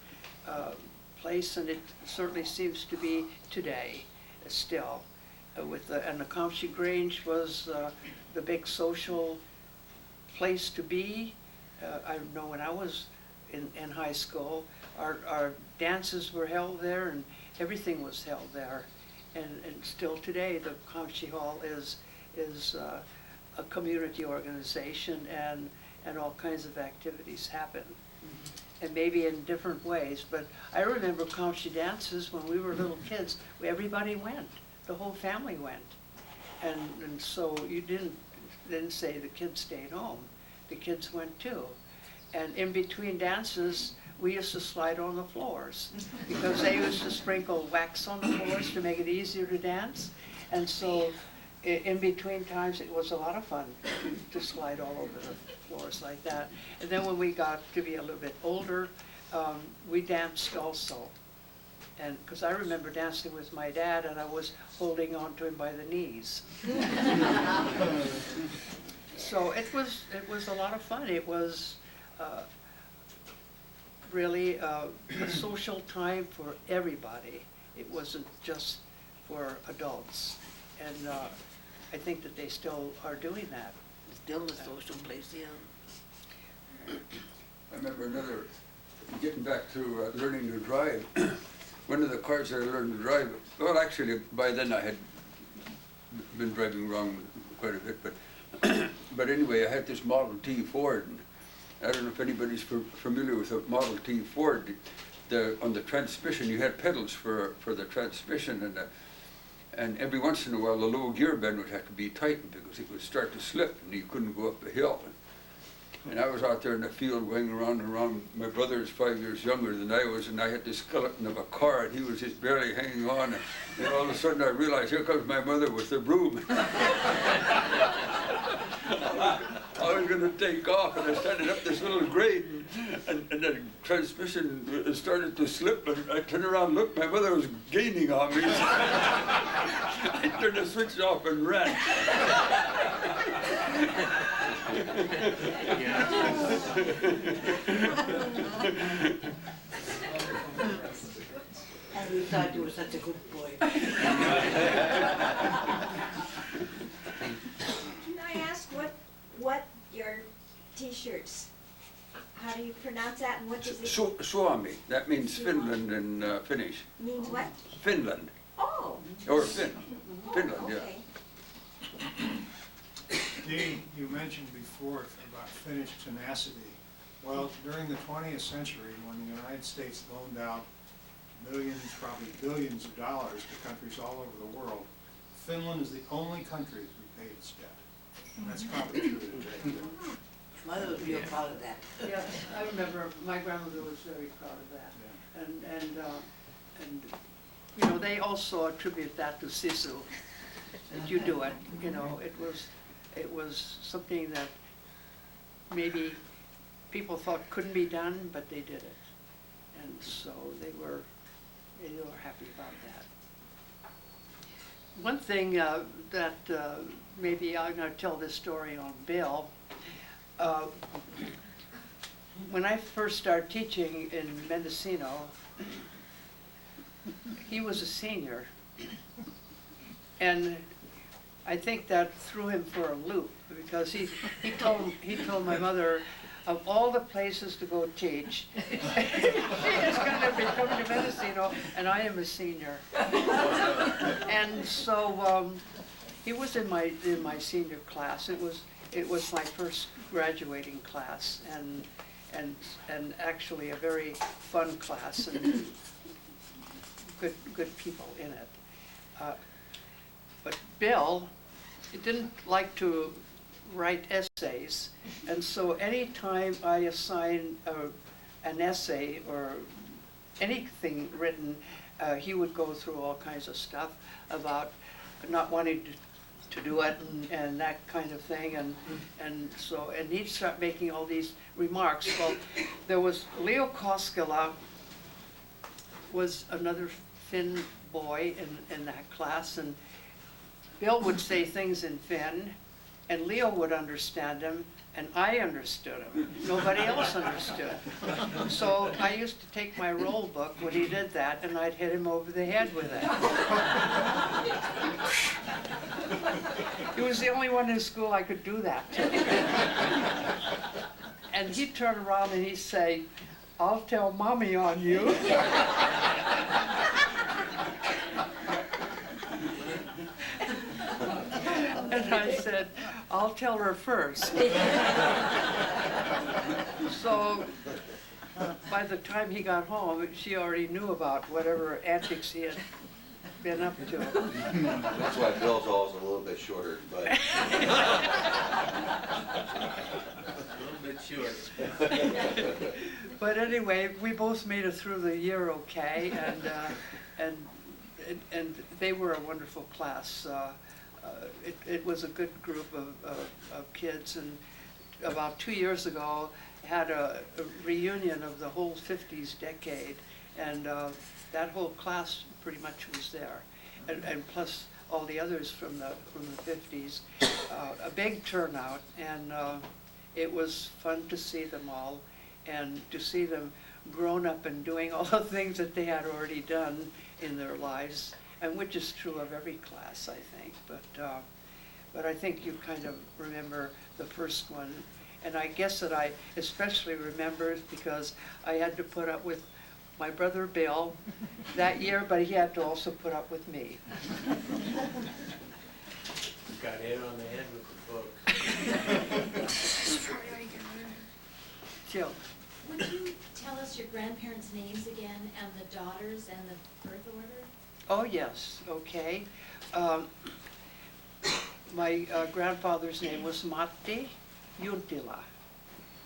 place, and it certainly seems to be today still. And the Comptche Grange was the big social place to be. I know when I was in high school, our dances were held there and everything was held there. And still today, the Comptche Hall is a community organization and all kinds of activities happen. And maybe in different ways, but I remember Comptche dances when we were little kids. Everybody went, the whole family went, and so you didn't say the kids stayed home. The kids went too, and in between dances, we used to slide on the floors because they used to sprinkle wax on the floors to make it easier to dance, and so in between times, it was a lot of fun to slide all over the floors like that. And then when we got to be a little bit older, we danced also. And because I remember dancing with my dad and I was holding on to him by the knees. So it was a lot of fun. It was really a social time for everybody. It wasn't just for adults. And I think that they still are doing that. Still a social place, yeah. I remember getting back to learning to drive. One of the cars that I learned to drive, well, actually, by then I had been driving wrong quite a bit, but anyway, I had this Model T Ford. And I don't know if anybody's familiar with a Model T Ford. On the transmission, you had pedals for the transmission, and every once in a while, the low gear bed would have to be tightened because it would start to slip and you couldn't go up a hill. And I was out there in the field going around and around. My brother is 5 years younger than I was, and I had this skeleton of a car, and he was just barely hanging on. And all of a sudden I realized, here comes my mother with the broom. I was gonna take off, and I started up this little grade, and the transmission started to slip, and I turned around, looked, my mother was gaining on me. I turned the switch off and ran. And we thought you were such a good boy. Can I ask what your T-shirts? How do you pronounce that, and what does it Suomi, that means Finland in Finnish. mean? What? Finland, Oh. or Finn, Oh, Finland, yeah. okay. Dean, you mentioned before about Finnish tenacity. Well, during the 20th century, when the United States loaned out millions, probably billions of dollars to countries all over the world, Finland is the only country to repay its debt. And that's probably true today. Mother was real proud of that. Yes, I remember my grandmother was very proud of that. And you know, they also attribute that to Sisu, that you do it, you know, it was something that maybe people thought couldn't be done, but they did it. And so they were happy about that. One thing that maybe I'm going to tell this story on Bill. When I first started teaching in Mendocino, he was a senior, and I think that threw him for a loop, because he told my mother, of all the places to go teach, she is going to be coming to Mendocino, and I am a senior. And so he was in my senior class. It was my first graduating class, and actually a very fun class, and good people in it. But Bill didn't like to write essays, and so anytime I assigned an essay or anything written, he would go through all kinds of stuff about not wanting to do it and that kind of thing, and he'd start making all these remarks. Well, there was Leo Koskela was another Finn boy in that class, and Bill would say things in Finn, and Leo would understand him, and I understood him. Nobody else understood. So I used to take my roll book when he did that, and I'd hit him over the head with it. He was the only one in school I could do that to. And he'd turn around and he'd say, "I'll tell Mommy on you." And I said, "I'll tell her first." So by the time he got home, she already knew about whatever antics he had been up to. That's why Bill's always a little bit shorter, but. A little bit short. But anyway, we both made it through the year okay, and they were a wonderful class. It was a good group of kids, and about 2 years ago had a reunion of the whole 50s decade, and that whole class pretty much was there, and plus all the others from the 50s. A big turnout, and it was fun to see them all, and to see them grown up and doing all the things that they had already done in their lives, and which is true of every class, I think. But I think you kind of remember the first one, and I guess that I especially remember it because I had to put up with my brother Bill that year, but he had to also put up with me. Got hit on the head with the book. Jill. Would you tell us your grandparents' names again, and the daughters and the birth order? Oh, yes, okay. My grandfather's name was Matti Junttila,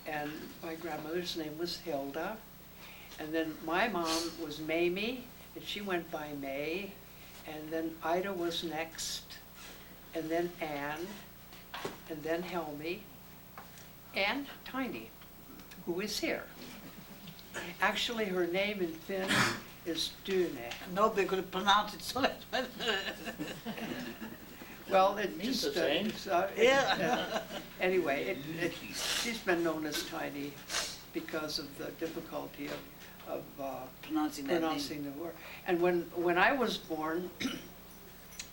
and my grandmother's name was Hilda. And then my mom was Mamie, and she went by May. And then Ida was next, and then Anne, and then Helmi, and Tiny, who is here. Actually, her name in Finn is Dune. Nobody could pronounce it so. Well, it Means just, the same. Yeah. Anyway, she's been known as Tiny because of the difficulty of Pronouncing that name. pronouncing the word. And when I was born,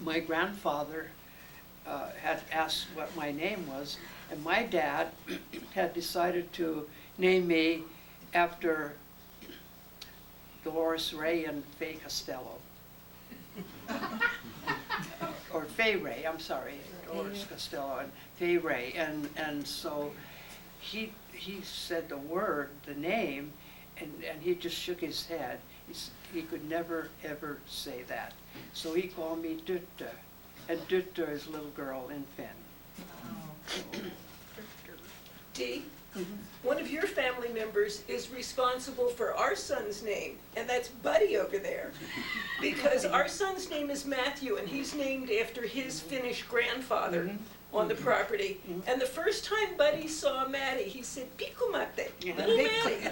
my grandfather had asked what my name was, and my dad had decided to name me after Dolores Ray and Faye Costello. Or Faye Ray, I'm sorry, Dolores Costello and Faye Ray, and so he said the word, the name, and he just shook his head. He could never ever say that, so he called me Dutta, and Dutta is little girl in Finn. Dee, one of your family members is responsible for our son's name, and that's Buddy over there. Because our son's name is Matthew, and he's named after his Finnish grandfather on the property. And the first time Buddy saw Maddie, he said, "Pikku Matti," little Maddie.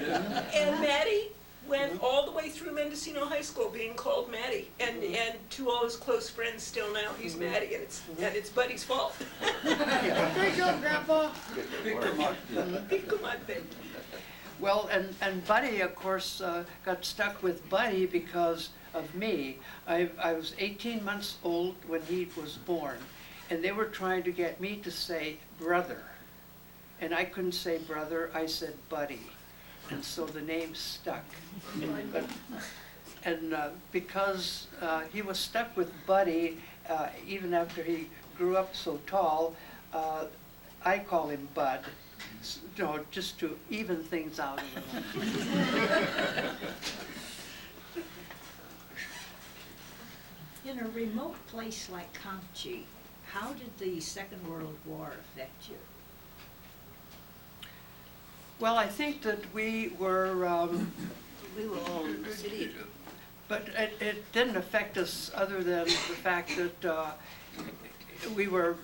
And Maddie went all the way through Mendocino High School being called Maddie. And to all his close friends still now, he's Maddie, and it's Buddy's fault. There you go, Grandpa. Pikku Matti. Well, and Buddy, of course, got stuck with Buddy because of me. I was 18 months old when he was born, and they were trying to get me to say brother. And I couldn't say brother, I said Buddy. And so the name stuck. And because he was stuck with Buddy, even after he grew up so tall, I call him Bud, just to even things out a little. In a remote place like Comptche, how did the Second World War affect you? Well, I think that we were, We were all in the city. but it didn't affect us other than the fact that we were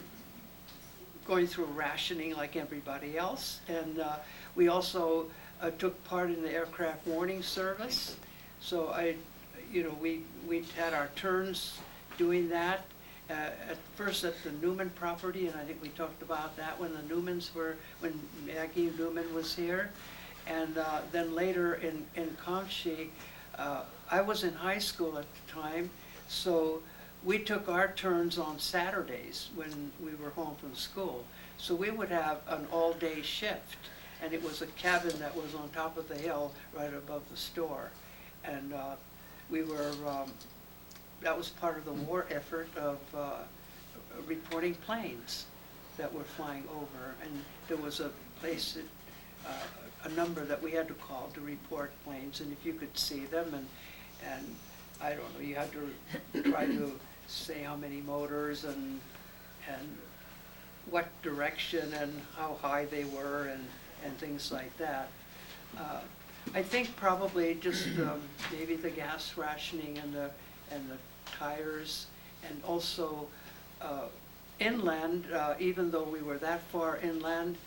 going through rationing like everybody else. And we also took part in the aircraft warning service. So we had our turns doing that. At first at the Newman property, and I think we talked about that when when Maggie Newman was here. And then later in Comptche, I was in high school at the time, so we took our turns on Saturdays when we were home from school. So we would have an all-day shift, and it was a cabin that was on top of the hill right above the store. And we were that was part of the war effort of reporting planes that were flying over. And there was a place, a number that we had to call to report planes, and if you could see them, and I don't know, you had to try to say how many motors and what direction and how high they were and things like that. I think probably just maybe the gas rationing and the tires, and also inland, even though we were that far inland,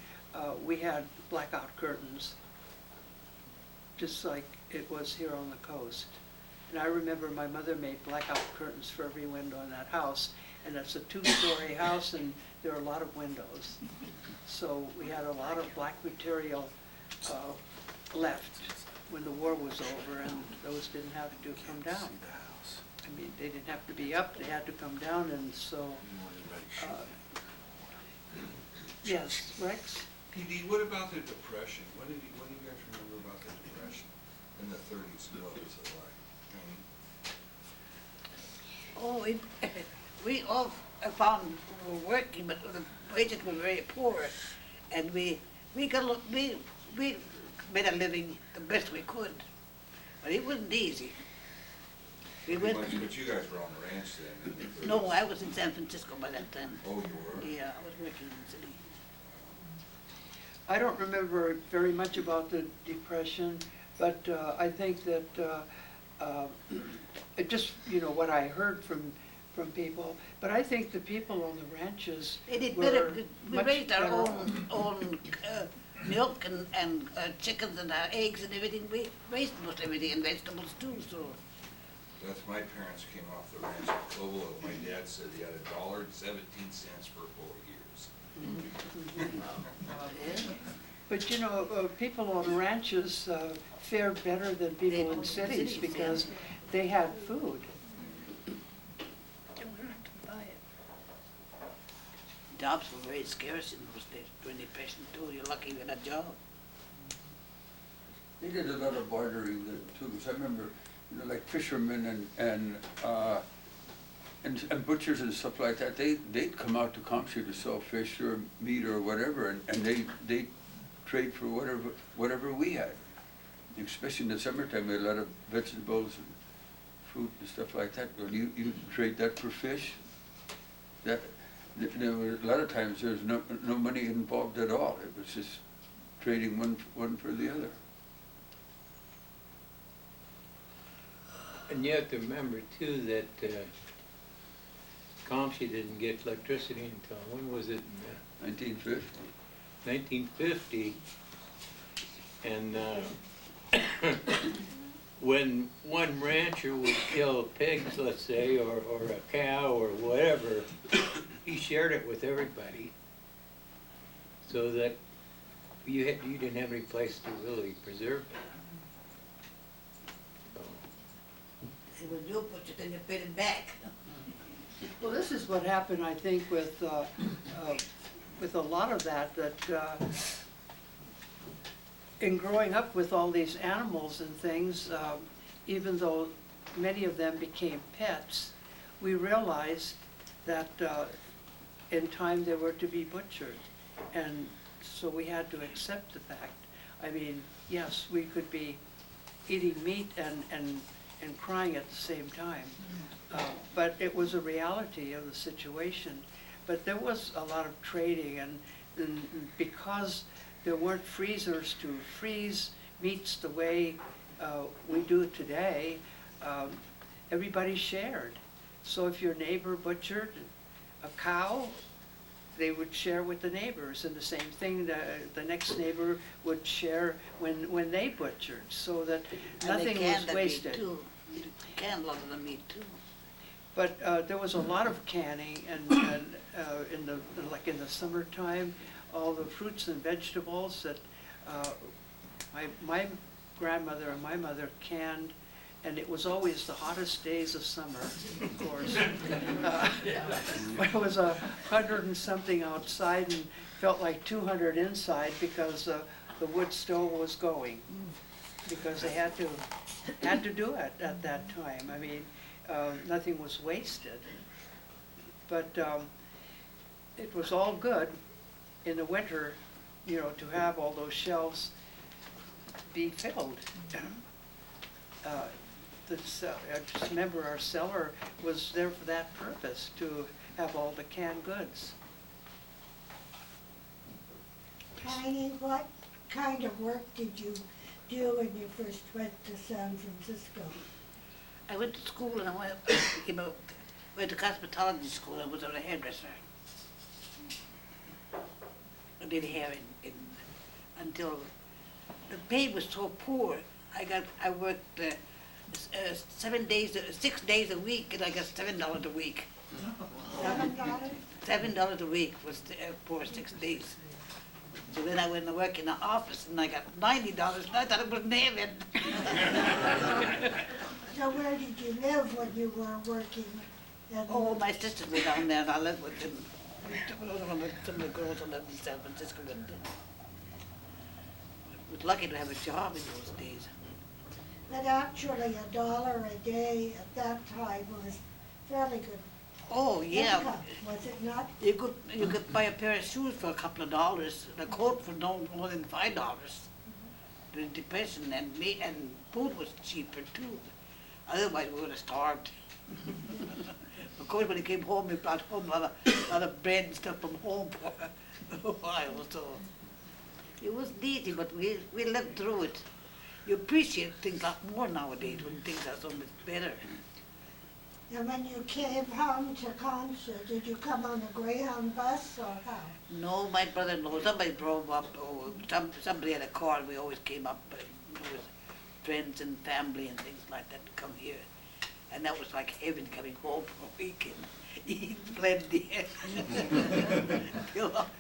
we had blackout curtains, just like it was here on the coast. And I remember my mother made blackout curtains for every window in that house, and it's a two-story house, and there are a lot of windows. So we had a lot of black material left when the war was over, and those didn't have to come down. I mean, they didn't have to be up, they had to come down, and so, yes, Rex? PD, what about the Depression? What do you guys remember about the Depression in the 30s? What was it like? Oh, we all found we were working, but the wages were very poor, and we made a living the best we could, but it wasn't easy. We went. But you guys were on the ranch then? In the 30s. No, I was in San Francisco by that time. Oh, you were? Yeah, I was working in the city. I don't remember very much about the Depression, but I think that it just, what I heard from from people. But I think the people on the ranches They did were better, we much raised our better own milk and chickens and eggs and everything. We raised most everything and vegetables too, so. That's, my parents came off the ranch at Clovelo. My dad said he had $1.17 for 4 years. But you know, people on ranches fared better than people in cities because they had food. Jobs were very scarce in those days, during the Depression too. You're lucky you got a job. They did a lot of bartering there too, because I remember, you know, like fishermen and butchers and stuff like that, they'd come out to Comptche to sell fish or meat or whatever, and they'd trade for whatever we had. Especially in the summertime, we had a lot of vegetables and fruit and stuff like that. Well, you trade that for fish. There were a lot of times there was no money involved at all. It was just trading one for the other. And you have to remember too that Comptche didn't get electricity until, when was it? 1950. 1950. And when one rancher would kill pigs, let's say, or a cow or whatever, he shared it with everybody, so that you didn't have any place to really preserve it. So. When you put it, then you put it back. Well, this is what happened, I think, with a lot of that in growing up with all these animals and things, even though many of them became pets, we realized that in time they were to be butchered. And so we had to accept the fact. I mean, yes, we could be eating meat and crying at the same time. But it was a reality of the situation. But there was a lot of trading, and because there weren't freezers to freeze meats the way we do today, everybody shared. So if your neighbor butchered a cow, they would share with the neighbors, and the same thing, the next neighbor would share when they butchered, so that nothing was wasted. You canned a lot of the meat too. But there was a lot of canning, and in the summertime, all the fruits and vegetables that my grandmother and my mother canned, and it was always the hottest days of summer, of course. It was 100 and something outside and felt like 200 inside because the wood stove was going, because they had to do it at that time. I mean, nothing was wasted. But it was all good in the winter, you know, to have all those shelves be filled. I just remember our cellar was there for that purpose, to have all the canned goods. Tiny, what kind of work did you do when you first went to San Francisco? I went to school and I went to cosmetology school. I was a hairdresser. I did hair until the pay was so poor. I worked 6 days a week, and I got $7 a week. $7? $7 a week was for 6 days. So then I went to work in the office, and I got $90, and I thought it was nailing. So where did you live when you were working? Oh, my sisters were down there, and I lived with them. Some of the girls who lived in San Francisco with them. I was lucky to have a job in those days. But actually $1 a day at that time was fairly good. Oh, yeah. income, was it not? You could buy a pair of shoes for a couple of dollars, and a coat for no more than $5. The Depression, and meat and food was cheaper too. Otherwise, we would have starved. Of course, when he came home, he brought home a lot of bread and stuff from home for a while. So it was easy, but we lived through it. You appreciate things a lot more nowadays when things are so much better. And when you came home to Comptche, did you come on a Greyhound bus or how? No, my brother-in-law, somebody drove up, or somebody had a car, and we always came up, with friends and family and things like that to come here. And that was like heaven coming home for a weekend. Eat plenty. Fill up.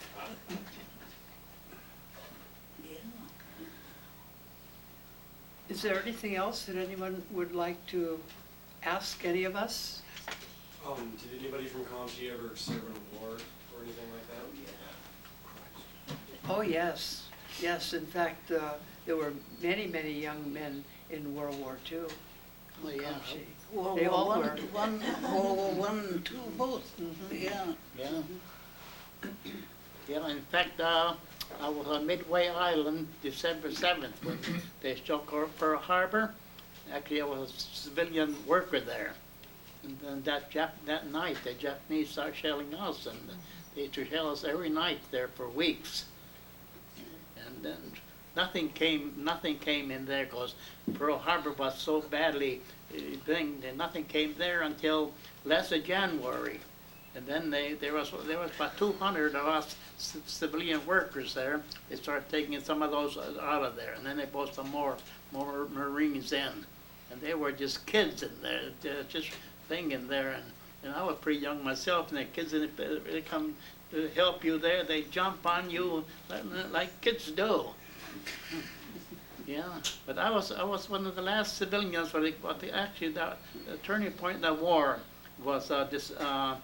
Yeah. Is there anything else that anyone would like to ask any of us? Did anybody from Comptche ever serve in a war or anything like that? Oh, yes, yes, in fact, there were many, many young men in World War II. Oh, yeah. World They all War were. World War One and Two, both. Yeah. Yeah. Yeah, in fact, I was on Midway Island December 7th when they struck Pearl Harbor. Actually, I was a civilian worker there. And then that night, the Japanese started shelling us, and they used to shell us every night there for weeks. And then nothing came in there because Pearl Harbor was so badly thing that nothing came there until last of January. And then there was about 200 of us civilian workers there. They started taking some of those out of there, and then they brought some more Marines in, and they were just kids in there, just thing in there. And I was pretty young myself, and the kids they come to help you there. They jump on you like kids do. Yeah, but I was one of the last civilians. Actually, the turning point in the war was the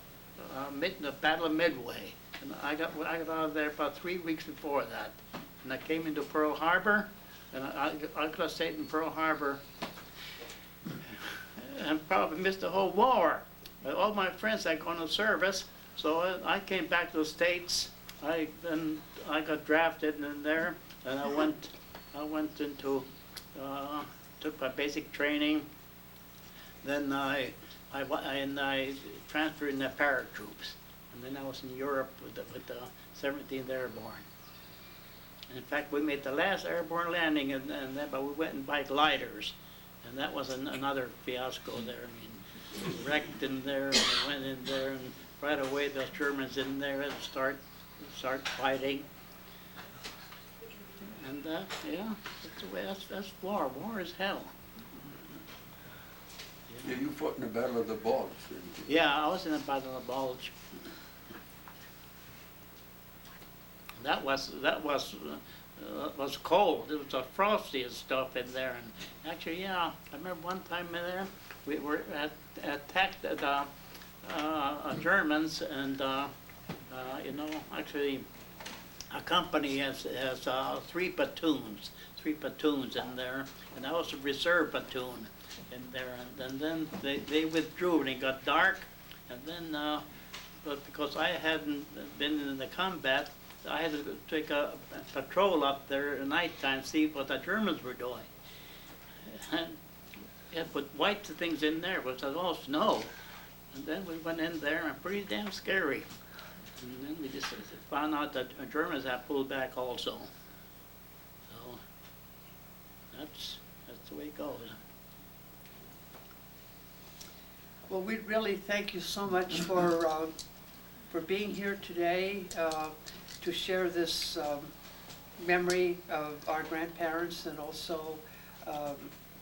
Battle of Midway, and I got out of there about 3 weeks before that, and I came into Pearl Harbor, and I could have stayed in Pearl Harbor and probably missed the whole war. But all my friends had gone to service, so I came back to the States. Then I got drafted in there, and I went into took my basic training. Then I transferred in the paratroops, and then I was in Europe with the 17th Airborne. And in fact, we made the last airborne landing, but we went in by gliders, and that was another fiasco there. I mean, we wrecked in there, and we went in there, and right away the Germans in there had to start fighting. And yeah, that's the way. That's war. War is hell. Yeah, you fought in the Battle of the Bulge, didn't you? Yeah, I was in the Battle of the Bulge. That was cold. It was frosty and stuff in there. And actually, yeah, I remember one time in there, we were attacked the Germans, and actually, a company has 3 platoons in there, and I was a reserve platoon in there, and then they withdrew and it got dark, and then but because I hadn't been in the combat, I had to take a patrol up there at nighttime, see what the Germans were doing. And it put white things in there, which was all snow, and then we went in there and pretty damn scary. And then we just found out that the Germans had pulled back also. So that's the way it goes. Well, we really thank you so much for being here today to share this memory of our grandparents and also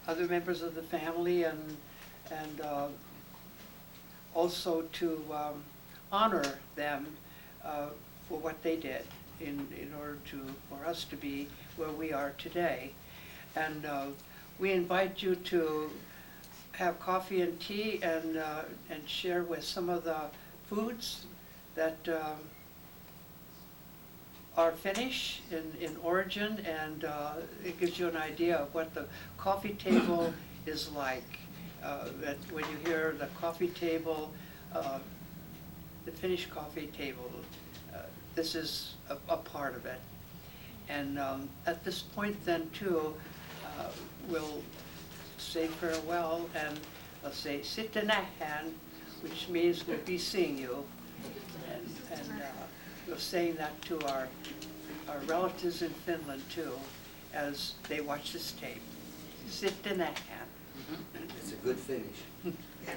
other members of the family, and also to honor them for what they did in order for us to be where we are today. And we invite you to have coffee and tea and share with some of the foods that are Finnish in origin, and it gives you an idea of what the coffee table is like. That when you hear the coffee table, the Finnish coffee table, this is a part of it. And at this point then too, we'll say farewell, and I'll say "Sittenähän," which means we'll be seeing you. And we're saying that to our relatives in Finland too, as they watch this tape. Sittenähän. It's a good finish. Yeah.